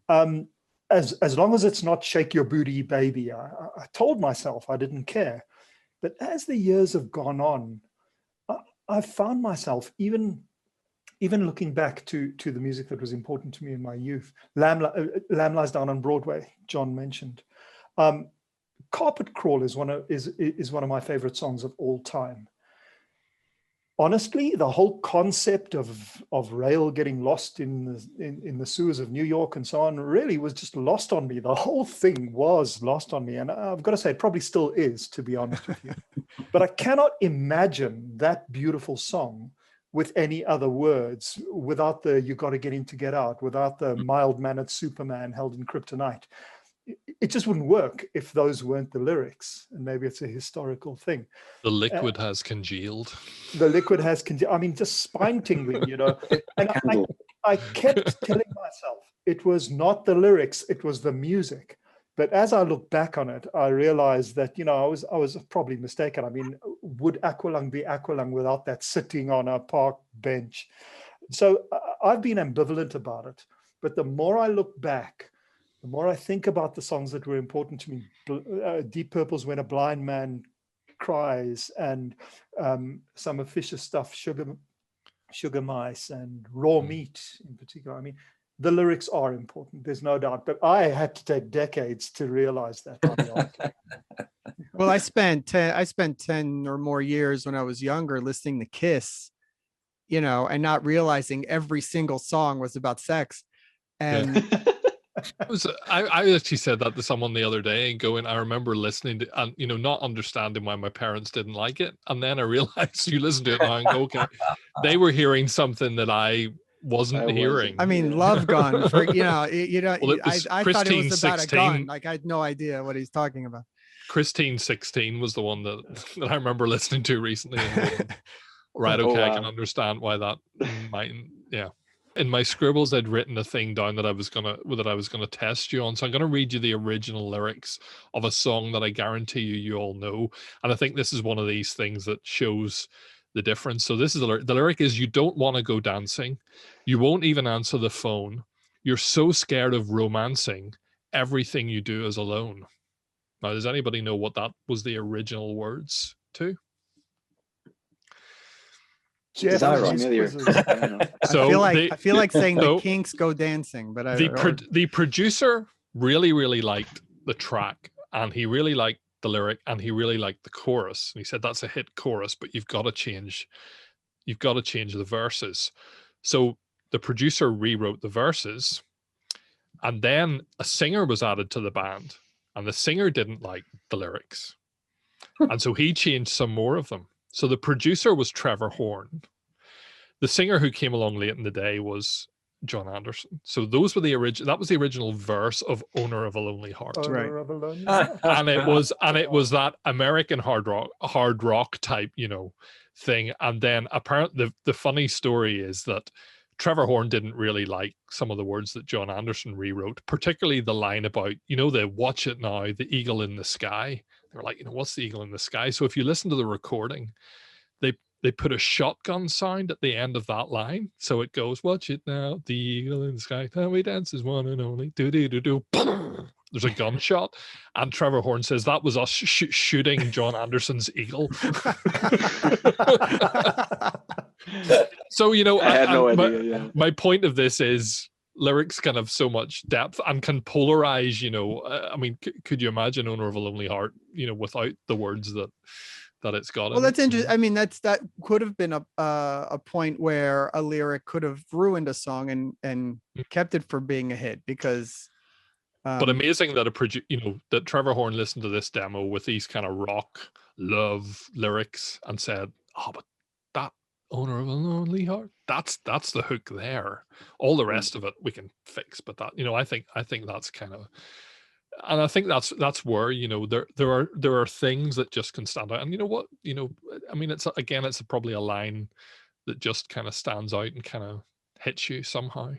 as long as it's not Shake Your Booty Baby. I told myself I didn't care. But as the years have gone on, I've found myself even looking back to the music that was important to me in my youth. Lamb Lies Down on Broadway, John mentioned. Carpet Crawl is one of my favorite songs of all time. Honestly, the whole concept of rail getting lost in the sewers of New York and so on really was just lost on me. The whole thing was lost on me. And I've got to say, it probably still is, to be honest with you. But I cannot imagine that beautiful song with any other words, without the "you got to get in to get out," without the mild-mannered Superman held in kryptonite. It just wouldn't work if those weren't the lyrics. And maybe it's a historical thing. The liquid has congealed. The liquid has congealed. I mean, just spine tingling, And I kept telling myself it was not the lyrics, it was the music. But as I look back on it, I realized that, I was probably mistaken. I mean, would Aqualung be Aqualung without that sitting on a park bench? So I've been ambivalent about it. But the more I look back, the more I think about the songs that were important to me. Deep Purple's When a Blind Man Cries, and some of Fisher's stuff, Sugar Mice and Raw Meat in particular. I mean, the lyrics are important, there's no doubt, but I had to take decades to realize that, I'll be honest. Well, I spent 10 or more years when I was younger listening to Kiss, and not realizing every single song was about sex. And I actually said that to someone the other day and going, I remember listening to, and not understanding why my parents didn't like it. And then I realized you listen to it now and go, okay, they were hearing something that I wasn't hearing. I mean, Love Gun for Well, it was I thought it was about 16. a gun. Like I had no idea what he's talking about. Christine 16 was the one that I remember listening to recently. And right, okay, I can understand why that might, yeah. In my scribbles, I'd written a thing down that I was gonna test you on. So I'm gonna read you the original lyrics of a song that I guarantee you all know. And I think this is one of these things that shows the difference. So this is the lyric is, you don't want to go dancing. You won't even answer the phone. You're so scared of romancing. Everything you do is alone. Now, does anybody know what that was the original words to? Jeff, familiar. So I feel like saying the Kinks go dancing, but the producer really liked the track, and he really liked the lyric, and he really liked the chorus. And he said that's a hit chorus, but you've got to change the verses. So the producer rewrote the verses, and then a singer was added to the band, and the singer didn't like the lyrics, and so he changed some more of them. So the producer was Trevor Horn. The singer who came along late in the day was John Anderson. So those were the original. That was the original verse of "Owner of a Lonely Heart." Owner of a Lonely Heart. and it was that American hard rock type, thing. And then apparently the funny story is that Trevor Horn didn't really like some of the words that John Anderson rewrote, particularly the line about, the "watch it now, the eagle in the sky." They were like, what's the eagle in the sky? So if you listen to the recording, they put a shotgun sound at the end of that line. So it goes, "Watch it now, the eagle in the sky, tell me dances one and only, do." There's a gunshot. And Trevor Horn says that was us shooting John Anderson's eagle. So, I had no idea. My point of this is, lyrics can have so much depth and can polarize, I mean, could you imagine "Owner of a Lonely Heart," without the words that it's got? Well, that's interesting. I mean, that could have been a point where a lyric could have ruined a song and kept it from being a hit, because but amazing that that Trevor Horn listened to this demo with these kind of rock love lyrics and said, "Oh, but that "Owner of a Lonely Heart," that's the hook there. All the rest of it we can fix, but that, I think that's kind of, and I think that's where, there are things that just can stand out. And I mean, it's probably a line that just kind of stands out and kind of hits you somehow.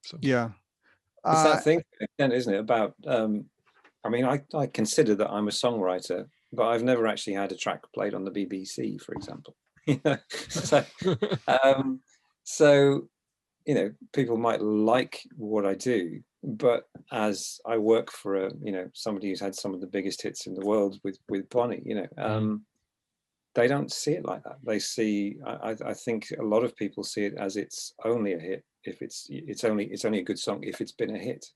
So yeah. It's that thing again, isn't it? About I mean, I consider that I'm a songwriter, but I've never actually had a track played on the BBC, for example. So people might like what I do, but as I work for somebody who's had some of the biggest hits in the world with Bonnie, they don't see it like that. They see, I think a lot of people see it as it's only a hit if it's only a good song if it's been a hit,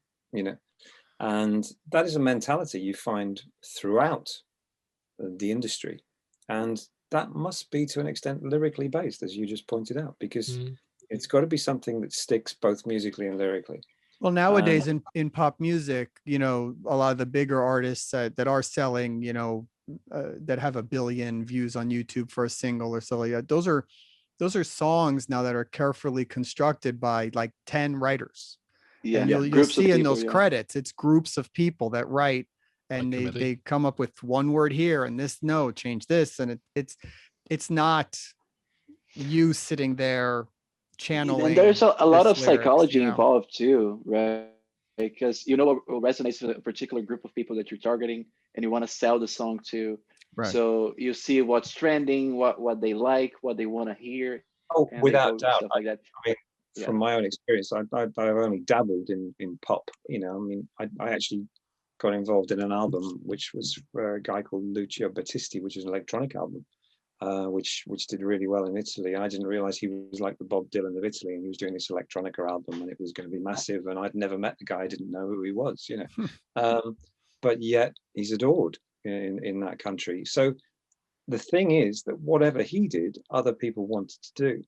and that is a mentality you find throughout the industry, and that must be to an extent lyrically based, as you just pointed out, because it's got to be something that sticks both musically and lyrically. Well, nowadays in pop music, a lot of the bigger artists that are selling, that have 1 billion views on YouTube for a single or so, those are songs now that are carefully constructed by like 10 writers. Yeah, and you'll see in those credits, it's groups of people that write, and they come up with one word here and this note, change this, and it's not you sitting there channeling. And there's a lot of psychology lyrics, involved too, right? Because what resonates with a particular group of people that you're targeting, and you want to sell the song to. Right. So you see what's trending, what they like, what they want to hear. Oh, without doubt. Stuff like that. I mean, from my own experience, I've only dabbled in pop. I mean, I actually got involved in an album which was for a guy called Lucio Battisti, which is an electronic album, which did really well in Italy. I didn't realize he was like the Bob Dylan of Italy, and he was doing this electronica album, and it was going to be massive. And I'd never met the guy, I didn't know who he was, but yet he's adored. in that country. So the thing is that whatever he did, other people wanted to do.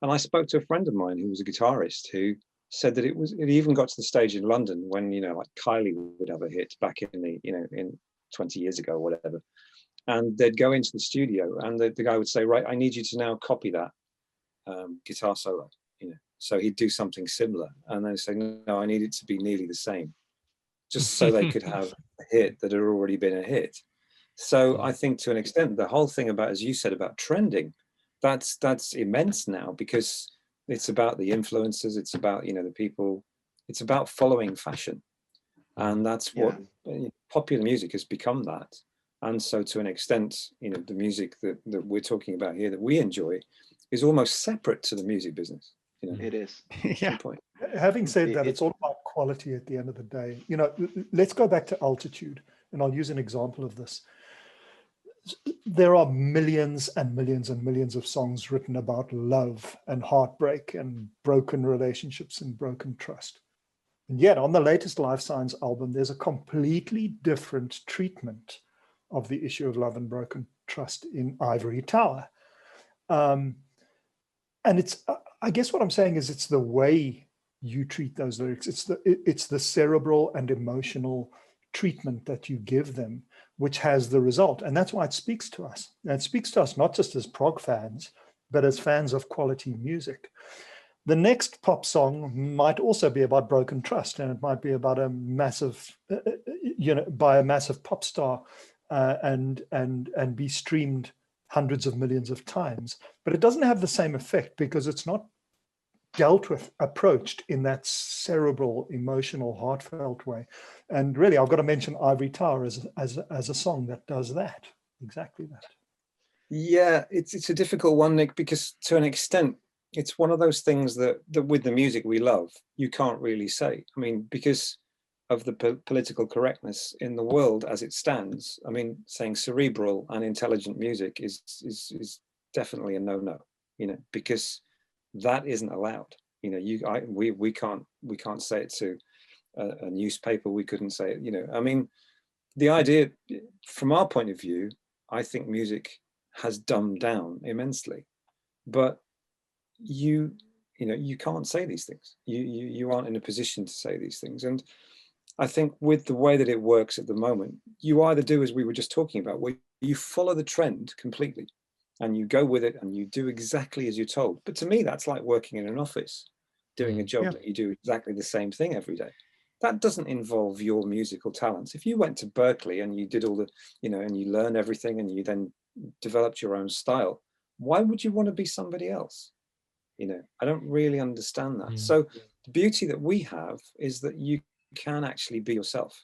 And I spoke to a friend of mine who was a guitarist who said that it even got to the stage in London when, like Kylie would have a hit back in the, in 20 years ago or whatever. And they'd go into the studio and the guy would say, right, I need you to now copy that guitar solo, So he'd do something similar. And then say, no, I need it to be nearly the same, just so they could have a hit that had already been a hit. So I think to an extent, the whole thing about, as you said, about trending, that's immense now, because it's about the influencers, it's about, the people, it's about following fashion. And that's what popular music has become that. And so to an extent, the music that we're talking about here that we enjoy is almost separate to the music business. It is. Yeah. Point. Having said that, it's all about quality at the end of the day. Let's go back to Altitude, and I'll use an example of this. There are millions and millions and millions of songs written about love and heartbreak and broken relationships and broken trust. And yet on the latest Lifesigns album, there's a completely different treatment of the issue of love and broken trust in Ivory Tower. And it's, I guess what I'm saying is, it's the way you treat those lyrics. It's the cerebral and emotional treatment that you give them, which has the result. And that's why it speaks to us. And it speaks to us not just as prog fans, but as fans of quality music. The next pop song might also be about broken trust, and it might be about a massive, by a massive pop star, and be streamed hundreds of millions of times. But it doesn't have the same effect, because it's not dealt with, approached in that cerebral, emotional, heartfelt way. And really, I've got to mention Ivory Tower as a song that does that, exactly that. Yeah, it's a difficult one, Nick, because to an extent, it's one of those things that with the music we love, you can't really say. I mean, because of the political correctness in the world as it stands. I mean, saying cerebral and intelligent music is definitely a no-no, because that isn't allowed. We can't say it to a newspaper. We couldn't say it. I mean, the idea, from our point of view, I think music has dumbed down immensely, but you can't say these things. You aren't in a position to say these things. And I think with the way that it works at the moment, you either do, as we were just talking about, where you follow the trend completely and you go with it and you do exactly as you're told. But to me, that's like working in an office, doing a job that you do exactly the same thing every day. That doesn't involve your musical talents. If you went to Berkeley and you did all the, and you learn everything and you then developed your own style, why would you want to be somebody else? I don't really understand that. So the beauty that we have is that you can actually be yourself.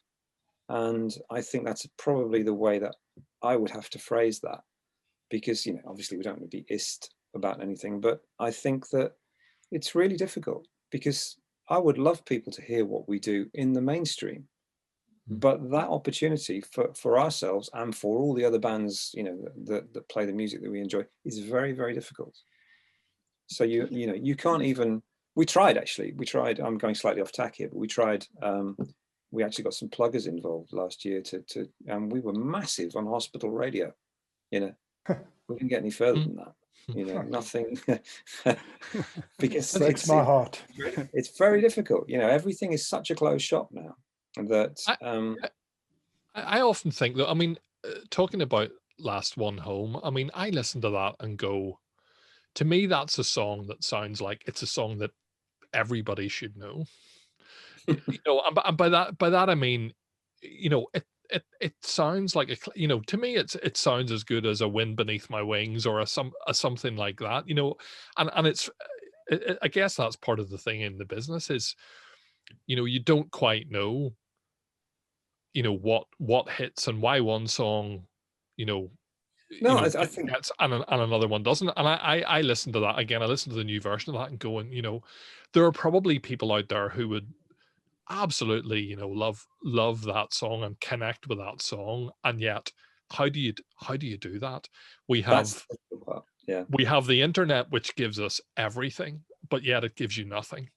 And I think that's probably the way that I would have to phrase that, because, obviously we don't want to be ist about anything, but I think that it's really difficult, because I would love people to hear what we do in the mainstream, but that opportunity for ourselves and for all the other bands, that play the music that we enjoy is very, very difficult. So you can't even, we tried, I'm going slightly off tack here, but we tried, we actually got some pluggers involved last year and we were massive on hospital radio, we didn't get any further than that, nothing, because breaks my heart. It's very difficult, everything is such a closed shop now that, I often think that, I mean, talking about Last One Home, I mean, I listen to that and go, to me, that's a song that sounds like it's a song that everybody should know. And by that I mean, it sounds like to me it sounds as good as A Wind Beneath My Wings or a something like that. And it's I guess that's part of the thing in the business is, you don't quite know, what hits and why one song, no, I think that's and another one doesn't. And I listen to that again. I listen to the new version of that and going, there are probably people out there who would absolutely, love that song and connect with that song. And yet, how do you do that? We have we have the internet, which gives us everything, but yet it gives you nothing.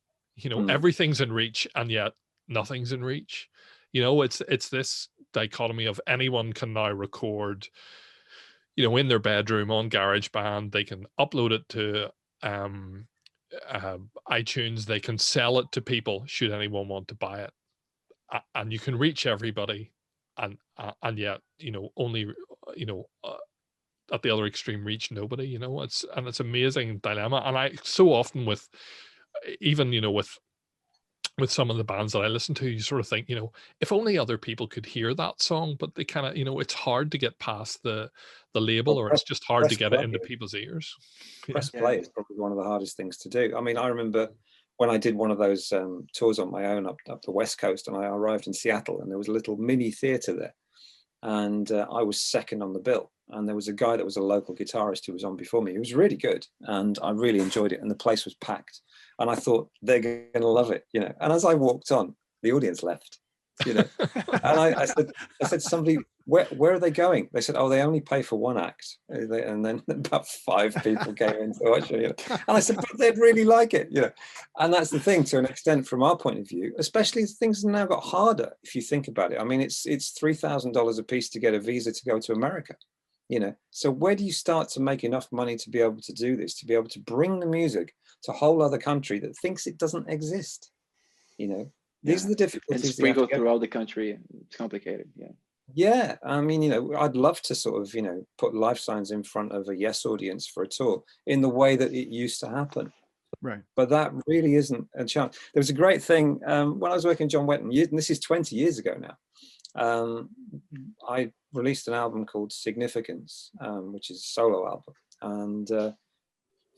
Everything's in reach, and yet nothing's in reach. It's this dichotomy of anyone can now record, in their bedroom on GarageBand. They can upload it to iTunes. They can sell it to people should anyone want to buy it, and you can reach everybody, and yet only at the other extreme reach nobody. It's amazing dilemma. And I so often with even with some of the bands that I listen to, you sort of think, if only other people could hear that song, but they kind of, it's hard to get past the label, or it's just hard to get it into people's ears. Press play is probably one of the hardest things to do. I mean, I remember when I did one of those tours on my own up the West Coast, and I arrived in Seattle, and there was a little mini theater there, and I was second on the bill. And there was a guy that was a local guitarist who was on before me. He was really good, and I really enjoyed it. And the place was packed, and I thought they're going to love it, And as I walked on, the audience left, And I said, somebody, where are they going? They said, oh, they only pay for one act. And then about 5 people came in to watch it. And I said, but they'd really like it, And that's the thing, to an extent, from our point of view, especially things have now got harder. If you think about it, I mean, it's $3,000 a piece to get a visa to go to America. So where do you start to make enough money to be able to do this, to be able to bring the music to a whole other country that thinks it doesn't exist? These are the difficulties. And sprinkle throughout the country. It's complicated. Yeah. I mean, I'd love to sort of, put Lifesigns in front of a yes audience for a tour in the way that it used to happen. Right. But that really isn't a chance. There was a great thing when I was working with John Wetton, and this is 20 years ago now. I released an album called Significance, which is a solo album, and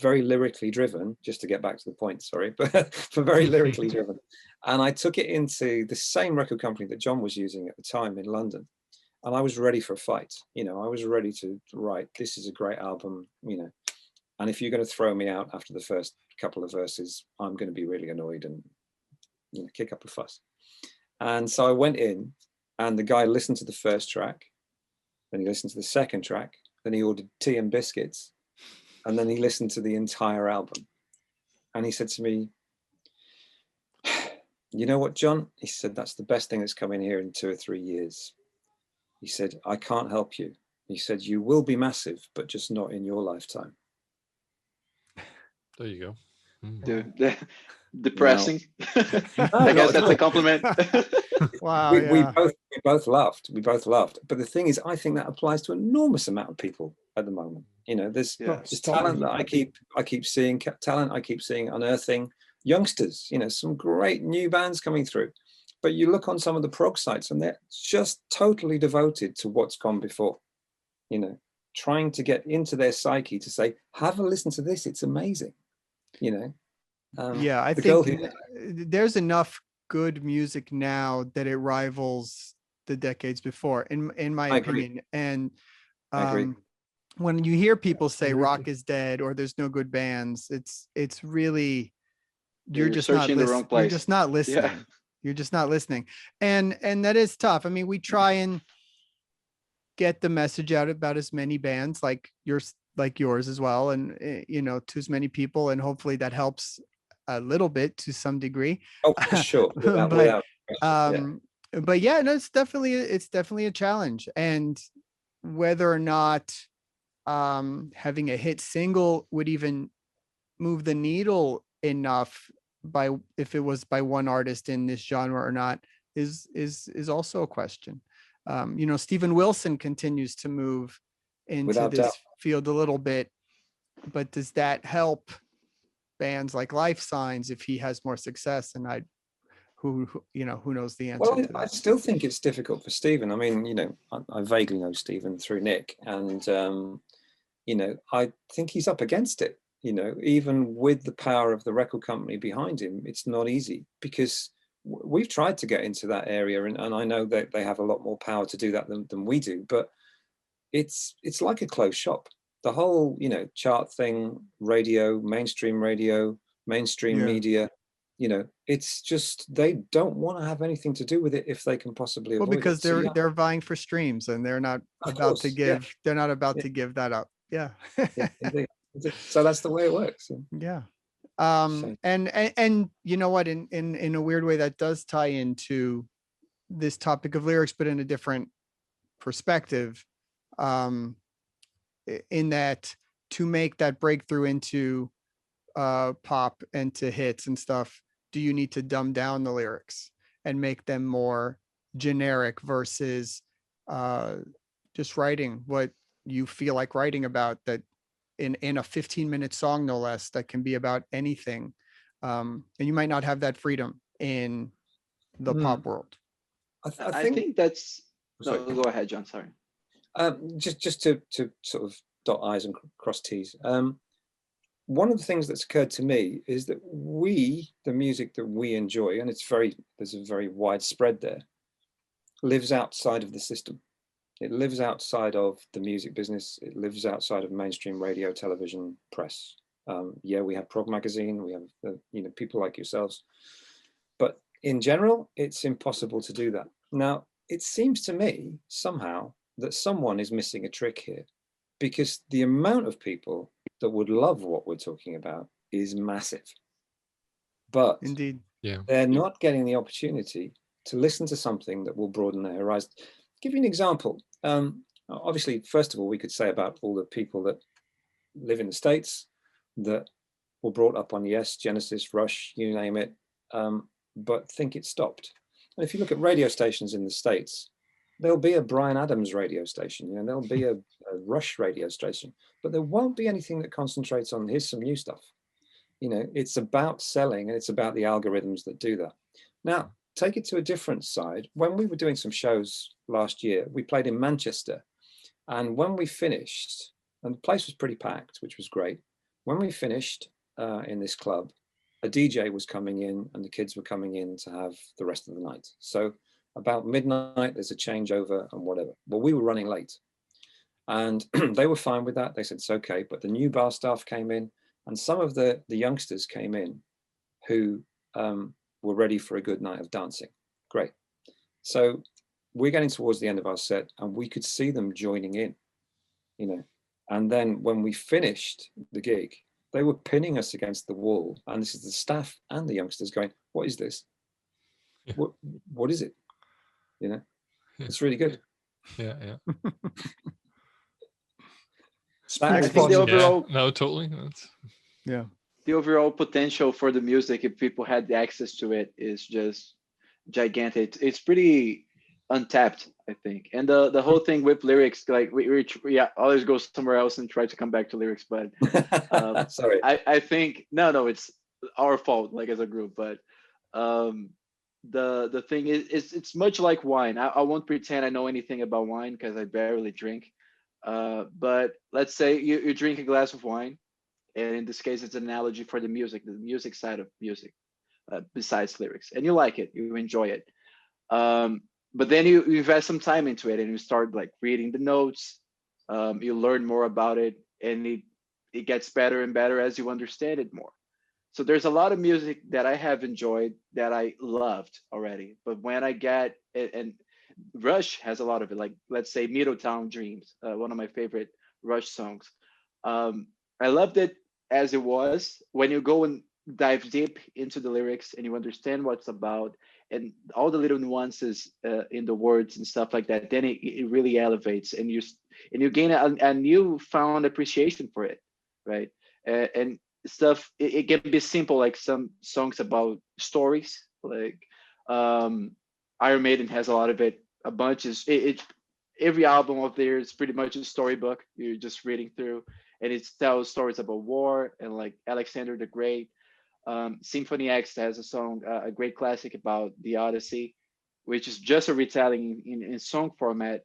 very lyrically driven, just to get back to the point, sorry, but very lyrically driven. And I took it into the same record company that John was using at the time in London. And I was ready for a fight. I was ready to write, this is a great album, and if you're going to throw me out after the first couple of verses, I'm going to be really annoyed and, kick up a fuss. And so I went in, and the guy listened to the first track, then he listened to the second track, then he ordered tea and biscuits, and then he listened to the entire album. And he said to me, you know what, John? He said, that's the best thing that's come in here in 2 or 3 years. He said, I can't help you. He said, you will be massive, but just not in your lifetime. There you go. Dude, depressing. I guess that's a compliment. Wow. We both laughed. But the thing is, I think that applies to an enormous amount of people at the moment. There's talent that I keep seeing, unearthing youngsters, some great new bands coming through. But you look on some of the prog sites, and they're just totally devoted to what's gone before, trying to get into their psyche to say, have a listen to this, it's amazing, I think there's enough good music now that it rivals the decades before, in my opinion. And I agree. When you hear people say rock is dead or there's no good bands, it's really, you're just not searching the wrong place. You're just not listening. Yeah. You're just not listening. And that is tough. I mean, we try and get the message out about as many bands like yours as well, and to as many people, and hopefully that helps a little bit to some degree. Oh, for sure. But yeah, no, it's definitely a challenge. And whether or not having a hit single would even move the needle enough if it was by one artist in this genre or not is also a question. Steven Wilson continues to move into Without this doubt. field a little bit, but does that help bands like Lifesigns if he has more success? And who knows the answer to that? I still think it's difficult for Steven. I mean, I vaguely know Steven through Nick, and I think he's up against it. Even with the power of the record company behind him, it's not easy, because we've tried to get into that area, and I know that they have a lot more power to do that than we do, but it's like a closed shop. The whole, chart thing, mainstream media, it's just, they don't want to have anything to do with it if they can possibly avoid because it. they're vying for streams, and they're not about to give that up. Yeah. Indeed. So that's the way it works. Yeah. And you know what, in a weird way, that does tie into this topic of lyrics, but in a different perspective, in that to make that breakthrough into pop and to hits and stuff, do you need to dumb down the lyrics and make them more generic versus just writing what you feel like writing about, that in a 15-minute song, no less, that can be about anything. And you might not have that freedom in the pop world. I think that's, no, Sorry. go ahead, John, sorry. Just to sort of dot I's and cross T's. One of the things that's occurred to me is that the music that we enjoy, and there's a very wide spread there, lives outside of the system. It lives outside of the music business. It lives outside of mainstream radio, television, press. Yeah, we have Prog magazine. We have people like yourselves, but in general, it's impossible to do that. Now, it seems to me somehow that someone is missing a trick here, because the amount of people that would love what we're talking about is massive, but Indeed, they're not getting the opportunity to listen to something that will broaden their horizon. Give you an example. Obviously, first of all, we could say about all the people that live in the States that were brought up on Yes, Genesis, Rush, you name it, but think it stopped. And if you look at radio stations in the States, there'll be a Bryan Adams radio station, there'll be a Rush radio station, but there won't be anything that concentrates on here's some new stuff. It's about selling, and it's about the algorithms that do that. Now, take it to a different side. When we were doing some shows last year, we played in Manchester, and when we finished, and the place was pretty packed, which was great. When we finished in this club, a DJ was coming in and the kids were coming in to have the rest of the night. So about midnight, there's a changeover and whatever. Well, we were running late, and they were fine with that. They said, it's okay. But the new bar staff came in, and some of the youngsters came in who were ready for a good night of dancing. Great. So we're getting towards the end of our set, and we could see them joining in, and then when we finished the gig, they were pinning us against the wall. And this is the staff and the youngsters going, what is this? Yeah. What is it? It's really good. Yeah. I think the overall, no, totally. the overall potential for the music, if people had the access to it, is just gigantic. It's pretty untapped, I think. And the whole thing with lyrics, like we always go somewhere else and try to come back to lyrics, but sorry. I think no, it's our fault, like as a group. But the thing is it's much like wine. I won't pretend I know anything about wine because I barely drink. But let's say you drink a glass of wine, and in this case, it's an analogy for the music side of music, besides lyrics, and you like it, you enjoy it. But then you invest some time into it, and you start like reading the notes. You learn more about it, and it gets better and better as you understand it more. So there's a lot of music that I have enjoyed that I loved already, but when I get it, and Rush has a lot of it, like let's say Middletown Dreams, one of my favorite Rush songs. I loved it as it was. When you go and dive deep into the lyrics and you understand what it's about and all the little nuances in the words and stuff like that, then it really elevates, and you gain a newfound appreciation for it, right? And stuff, it can be simple, like some songs about stories, like Iron Maiden has a lot of it. A bunch is every album of theirs is pretty much a storybook you're just reading through, and it tells stories about war and like Alexander the Great. Symphony X has a song, a great classic about the Odyssey, which is just a retelling in song format.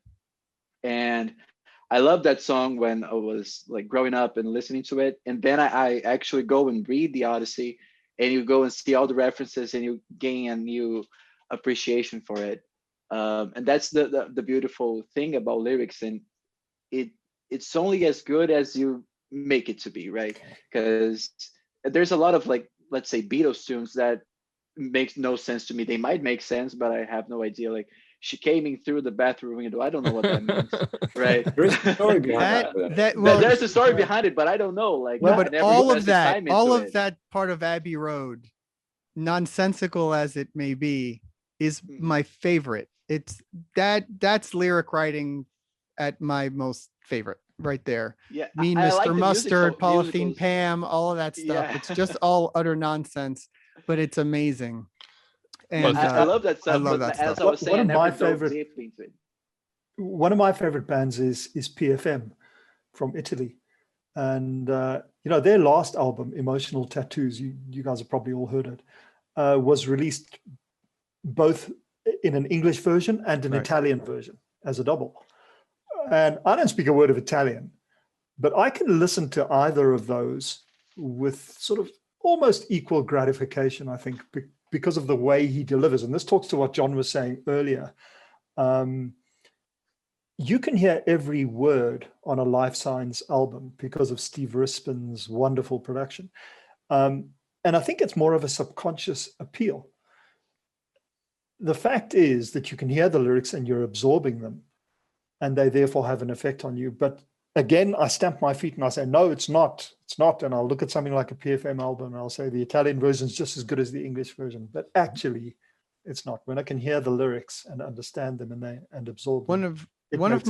And I love that song when I was like growing up and listening to it. And then I actually go and read the Odyssey, and you go and see all the references, and you gain a new appreciation for it. And that's the beautiful thing about lyrics, and it's only as good as you make it to be, right? Because there's a lot of like, let's say Beatles tunes that makes no sense to me. They might make sense, but I have no idea. Like she came in through the bathroom window. I don't know what that means, right? There is a story behind that. There's a story behind it, but I don't know. Like, well, but all of that part of Abbey Road, nonsensical as it may be, is my favorite. that's lyric writing at my most favorite right there. Yeah, Mean I like Mr. the Mustard, Polythene musicals. Pam, all of that stuff. Yeah. It's just all utter nonsense, but it's amazing. And I love that I stuff. love But that as stuff. I was saying, One I of never my dove favorite- deeply into it. One of my favorite bands is PFM from Italy. And, their last album, Emotional Tattoos, you guys have probably all heard it, was released both in an English version and an Right. Italian version as a double. And I don't speak a word of Italian, but I can listen to either of those with sort of almost equal gratification, I think, because of the way he delivers. And this talks to what John was saying earlier. You can hear every word on a Lifesigns album because of Steve Rispin's wonderful production. And I think it's more of a subconscious appeal. The fact is that you can hear the lyrics and you're absorbing them, and they therefore have an effect on you. But again, I stamp my feet and I say, no, it's not. It's not. And I'll look at something like a PFM album and I'll say the Italian version is just as good as the English version. But actually, it's not. When I can hear the lyrics and understand them and absorb them. One of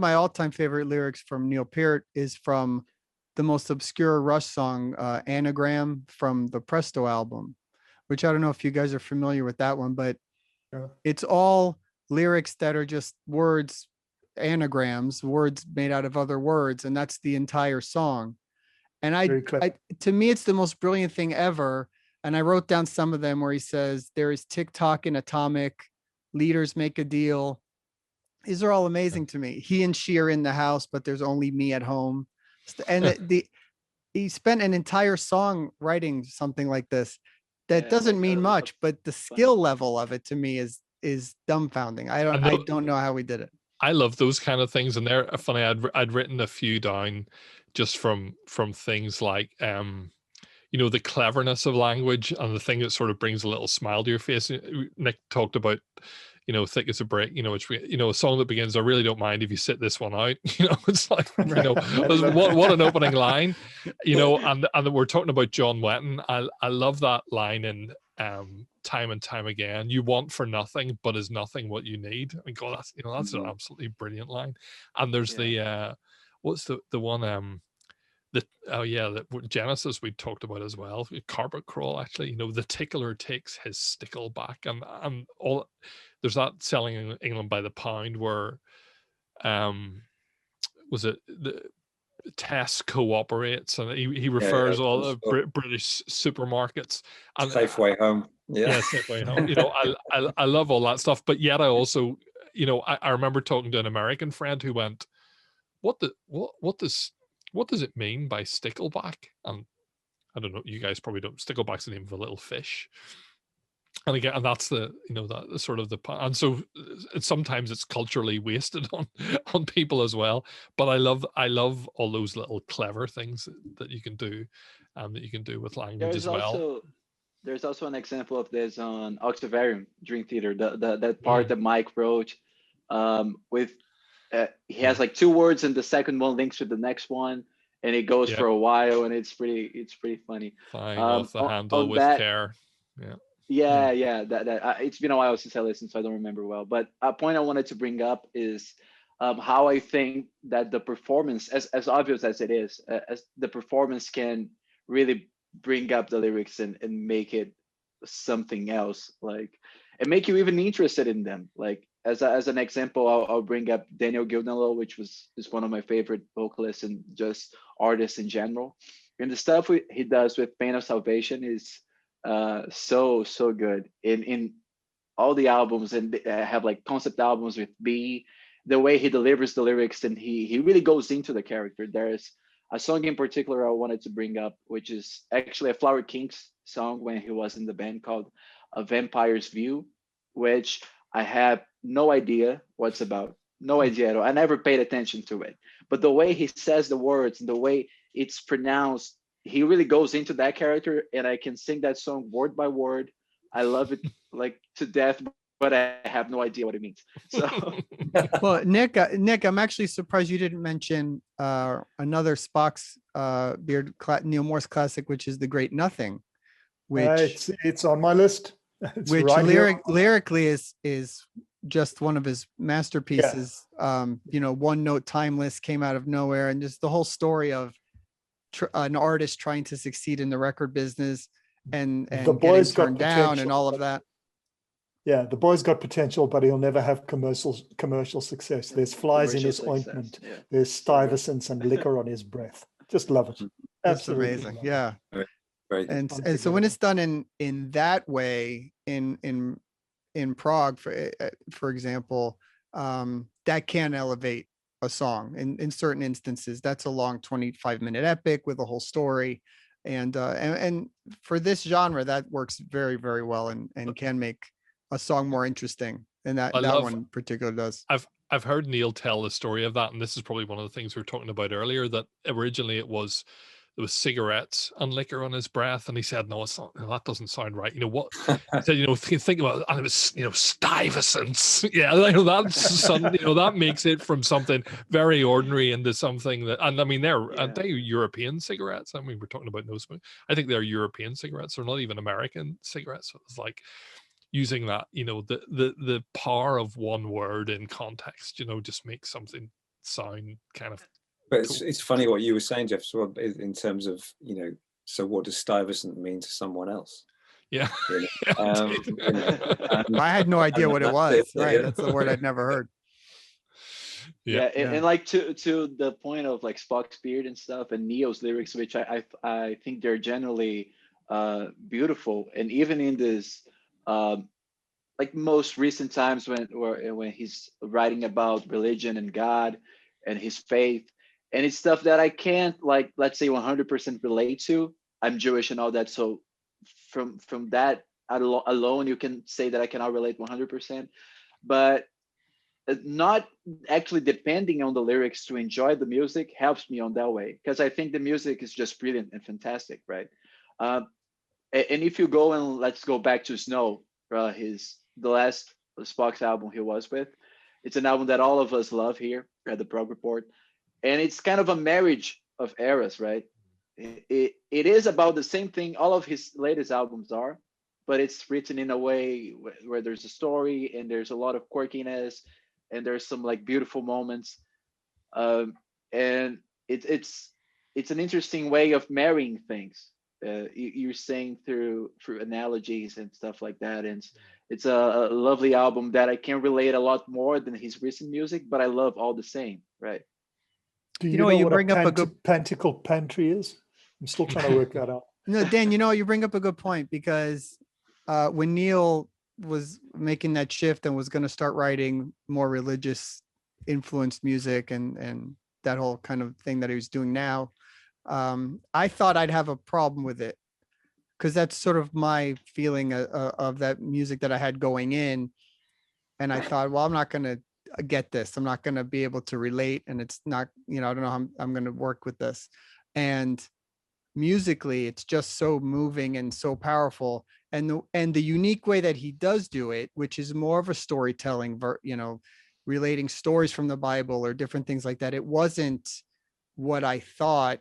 my all-time favorite lyrics from Neil Peart is from the most obscure Rush song, Anagram, from the Presto album, which I don't know if you guys are familiar with that one, but it's all lyrics that are just words, anagrams, words made out of other words, and that's the entire song. And to me, it's the most brilliant thing ever. And I wrote down some of them where he says, there is TikTok and Atomic, leaders make a deal. These are all amazing to me. He and she are in the house, but there's only me at home. And he spent an entire song writing something like this. That doesn't mean much, but the skill level of it to me is dumbfounding. I don't know how we did it. I love those kind of things, and they're funny. I'd written a few down just from things like the cleverness of language and the thing that sort of brings a little smile to your face. Nick talked about thick as a brick, which a song that begins, I really don't mind if you sit this one out. It's like, what an opening line, and we're talking about John Wetton. I love that line in Time and Time Again. You want for nothing, but is nothing what you need. I mean, God, that's an absolutely brilliant line. And there's the what's the one the Genesis we talked about as well, Carpet Crawl, actually, the tickler takes his stickle back, and all. There's that Selling in England by the Pound where was it the Tess cooperates, and he refers all the British supermarkets and Safeway Home. Safeway Home. I love all that stuff, but yet I also I remember talking to an American friend who went, what does it mean by stickleback? And I don't know, you guys probably don't. Stickleback's the name of a little fish. And again, and that's the that sort of and so sometimes it's culturally wasted on people as well. But I love all those little clever things that you can do, with language as well. There's also an example of this on Octavarium Dream Theater. That part that Mike wrote, with he has like two words and the second one links to the next one, and it goes for a while, and it's pretty funny. Flying off the handle with care. Yeah. That it's been a while since I listened, so I don't remember well. But a point I wanted to bring up is how I think that the performance, as obvious as it is, as the performance can really bring up the lyrics and make it something else, like, and make you even interested in them. Like as an example, I'll bring up Daniel Gildenlow, which is one of my favorite vocalists and just artists in general. And the stuff he does with Pain of Salvation is so good in all the albums, and have like concept albums with B. The way he delivers the lyrics, and he really goes into the character. There's a song in particular I wanted to bring up, which is actually a Flower Kings song when he was in the band, called A Vampire's View, which I have no idea what's about. No idea at all. I never paid attention to it. But the way he says the words and the way it's pronounced, he really goes into that character, and I can sing that song word by word. I love it like to death, but I have no idea what it means. So, well, Nick, I'm actually surprised you didn't mention another Spock's Beard Neil Morse classic, which is The Great Nothing, which it's on my list. It's which right lyrically is just one of his masterpieces. You know, One Note Timeless came out of nowhere, and just the whole story of an artist trying to succeed in the record business and The getting boy's got turned down and all of potential. that. Yeah, the boy's got potential, but he'll never have commercial success. There's flies in his Commercial success, ointment. yeah. There's stuyvesants and liquor on his breath. Just love it. It's Absolutely amazing. love it. Yeah. Very good. And so when it's done in that way, in Prague, for example, that can elevate a song in certain instances. That's a long 25-minute epic with a whole story. And for this genre, that works very, very well and can make a song more interesting. And that one in particular does. I've heard Neil tell the story of that, and this is probably one of the things we were talking about earlier, that originally there was cigarettes and liquor on his breath, and he said, no, it's not, no, that doesn't sound right. You know what? He said, you know, think about it, and it was, you know, stuyvesants. Yeah, you know, that's something, you know, that makes it from something very ordinary into something that, and I mean, aren't they European cigarettes? I mean, we're talking about no smoke. I think they're European cigarettes. They're not even American cigarettes. So it's like using that, you know, the power of one word in context, you know, just makes something sound kind of. But it's funny what you were saying, Jeff, as well, in terms of, you know, so what does stuyvesant mean to someone else? Yeah. You know, I had no idea what it was. Right. That's the word I'd never heard. Yeah. And like to the point of like Spock's beard and stuff, and Neo's lyrics, which I think they're generally beautiful. And even in this like most recent times when he's writing about religion and God and his faith, and it's stuff that I can't, like, let's say 100% relate to. I'm Jewish and all that, so from that alone, you can say that I cannot relate 100%. But not actually depending on the lyrics to enjoy the music helps me on that way, because I think the music is just brilliant and fantastic, right? And if you go and let's go back to Snow, the last Spock's album he was with, it's an album that all of us love here at the Prog Report. And it's kind of a marriage of eras, right? It is about the same thing all of his latest albums are, but it's written in a way where there's a story and there's a lot of quirkiness and there's some like beautiful moments. And it's an interesting way of marrying things. You're saying through analogies and stuff like that. And it's a lovely album that I can relate a lot more than his recent music, but I love all the same, right? Do you know you what bring a up a good panticle pantry is? I'm still trying to work that out. No, Dan, you know, you bring up a good point, because when Neil was making that shift and was going to start writing more religious influenced music and that whole kind of thing that he was doing now, I thought I'd have a problem with it, because that's sort of my feeling of that music that I had going in. And I thought, well, I'm not going to get this. I'm not going to be able to relate. And it's not, you know, I don't know how I'm going to work with this. And musically, it's just so moving and so powerful. And the unique way that he does do it, which is more of a storytelling, you know, relating stories from the Bible or different things like that. It wasn't what I thought.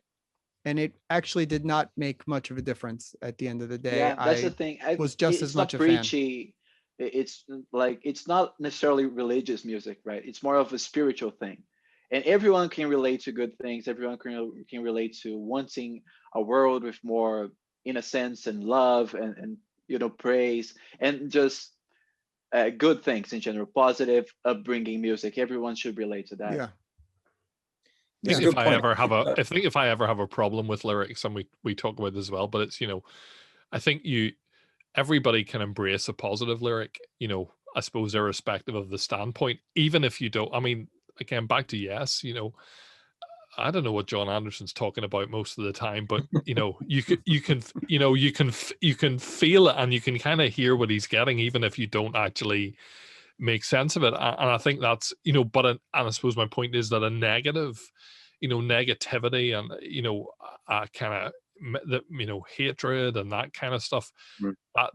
And it actually did not make much of a difference at the end of the day. Yeah, that's the thing. Was just as much a preachy. Fan. It's like, it's not necessarily religious music, right? It's more of a spiritual thing. And everyone can relate to good things. Everyone can relate to wanting a world with more innocence and love and you know, praise and just good things in general, positive upbringing music. Everyone should relate to that. Yeah. I think if I ever have a problem with lyrics, and we talk about this as well, but it's, you know, I think everybody can embrace a positive lyric, you know, I suppose irrespective of the standpoint, even if you don't. I mean, again, back to Yes, you know, I don't know what John Anderson's talking about most of the time, but you know, you can feel it and you can kind of hear what he's getting, even if you don't actually make sense of it. And I think that's, you know, and I suppose my point is that a negative, you know, negativity and, you know, kind of, you know, hatred and that kind of stuff,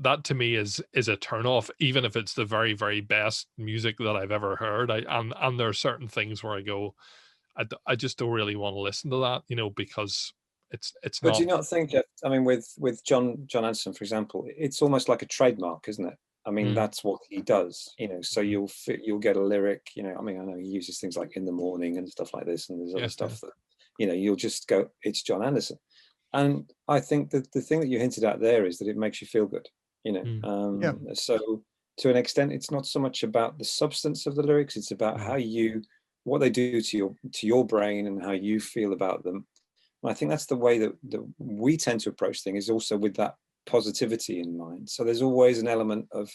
that to me is a turn off, even if it's the very, very best music that I've ever heard. And there are certain things where I go, I just don't really want to listen to that, you know, because it's but not. do you not think, Jeff, I mean, with John Anderson, for example, it's almost like a trademark, isn't it? I mean, Mm. that's what he does, you know. So you'll get a lyric, you know. I mean, I know he uses things like "in the morning" and stuff like this, and there's other Yes, stuff that, you know, you'll just go, it's John Anderson. And I think that the thing that you hinted at there is that it makes you feel good, you know. Mm. So to an extent, it's not so much about the substance of the lyrics; it's about how what they do to your brain and how you feel about them. And I think that's the way that we tend to approach things, is also with that positivity in mind. So there's always an element of,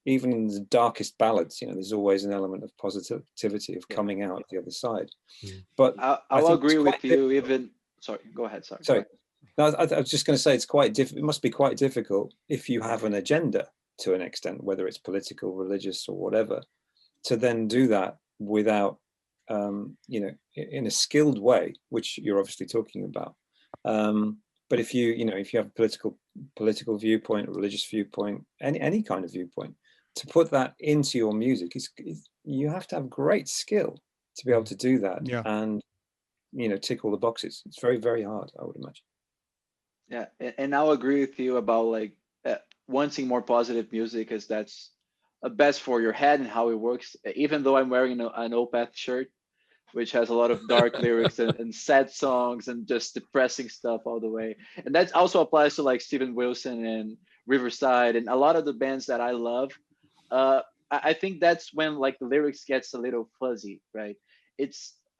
even in the darkest ballads, you know, there's always an element of positivity, of coming out the other side. But I'll agree with you. Even sorry, go ahead. Sorry. No, I was just going to say, it's quite it must be quite difficult if you have an agenda to an extent, whether it's political, religious, or whatever, to then do that without, you know, in a skilled way, which you're obviously talking about. But if you have a political viewpoint, a religious viewpoint, any kind of viewpoint, to put that into your music, you have to have great skill to be able to do that. Yeah. And, you know, tick all the boxes. It's very, very hard, I would imagine. Yeah, and I'll agree with you about like wanting more positive music, because that's best for your head and how it works. Even though I'm wearing an Opeth shirt, which has a lot of dark lyrics and sad songs and just depressing stuff all the way, and that also applies to like Steven Wilson and Riverside and a lot of the bands that I love. I think that's when like the lyrics gets a little fuzzy, right?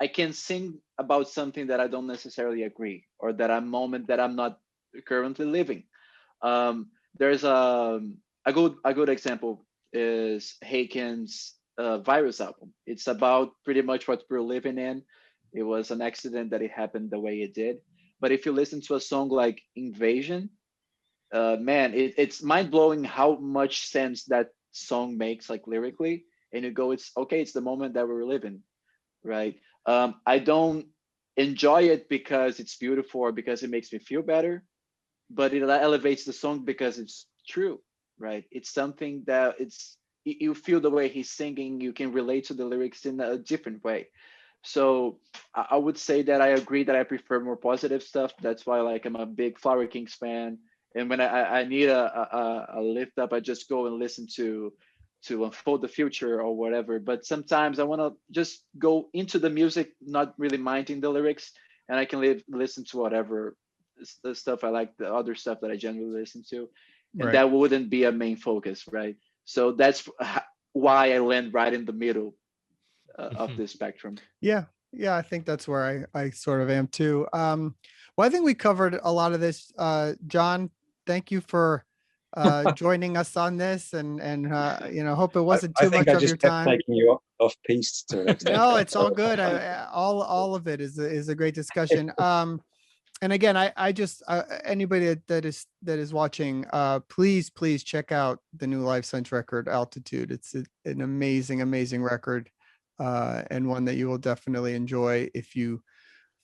I can sing about something that I don't necessarily agree, or that a moment that I'm not currently living. There's a good example is Haken's Virus album. It's about pretty much what we're living in. It was an accident that it happened the way it did. But if you listen to a song like Invasion, man, it's mind blowing how much sense that song makes, like lyrically. And you go, it's okay, it's the moment that we're living, right? I don't enjoy it because it's beautiful or because it makes me feel better, but it elevates the song because it's true, right? It's something that you feel the way he's singing, you can relate to the lyrics in a different way. So I would say that I agree that I prefer more positive stuff. That's why like I'm a big Flower Kings fan. And when I need a lift up, I just go and listen to Unfold the Future or whatever. But sometimes I want to just go into the music, not really minding the lyrics, and I can listen to whatever the stuff I like, the other stuff that I generally listen to, and Right. that wouldn't be a main focus, right? So that's why I land right in the middle of this spectrum. Yeah. Yeah. I think that's where I sort of am too. Well, I think we covered a lot of this. John, thank you for joining us on this, and you know, hope it wasn't too much of your time. I just kept taking you off piste to an extent. No, it's all good. All of it is a great discussion. And again, I just anybody that is watching, please check out the new Lifesigns record, Altitude. It's an amazing record, and one that you will definitely enjoy. If you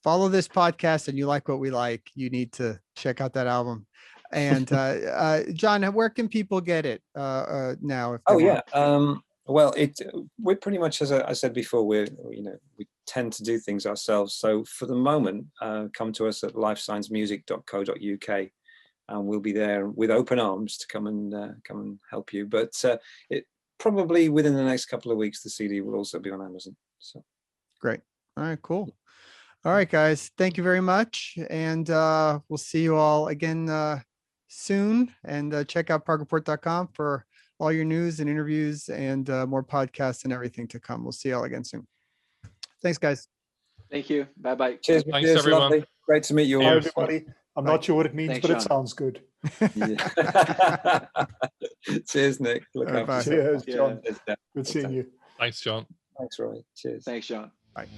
follow this podcast and you like what we like, you need to check out that album. And John, where can people get it now? If they want? Well, we're pretty much, as I said before, we tend to do things ourselves. So for the moment, come to us at lifesignsmusic.co.uk, and we'll be there with open arms to come and help you. But it probably within the next couple of weeks, the CD will also be on Amazon. So great. All right, cool. All right, guys, thank you very much, and we'll see you all again soon. And check out progreport.com for all your news and interviews and more podcasts and everything to come. We'll see you all again soon. Thanks, guys. Thank you. Bye-bye. Cheers. Thanks, everyone. Lovely. Great to meet you all. Hi, everybody. I'm not sure what it means, Thanks, but John. it sounds good. Yeah. Cheers, Nick. Look after Bye. yourself. Cheers, John. Cheers, Dan. Good seeing you. Thanks, John. Thanks, Roy. Cheers. Thanks, John. Bye.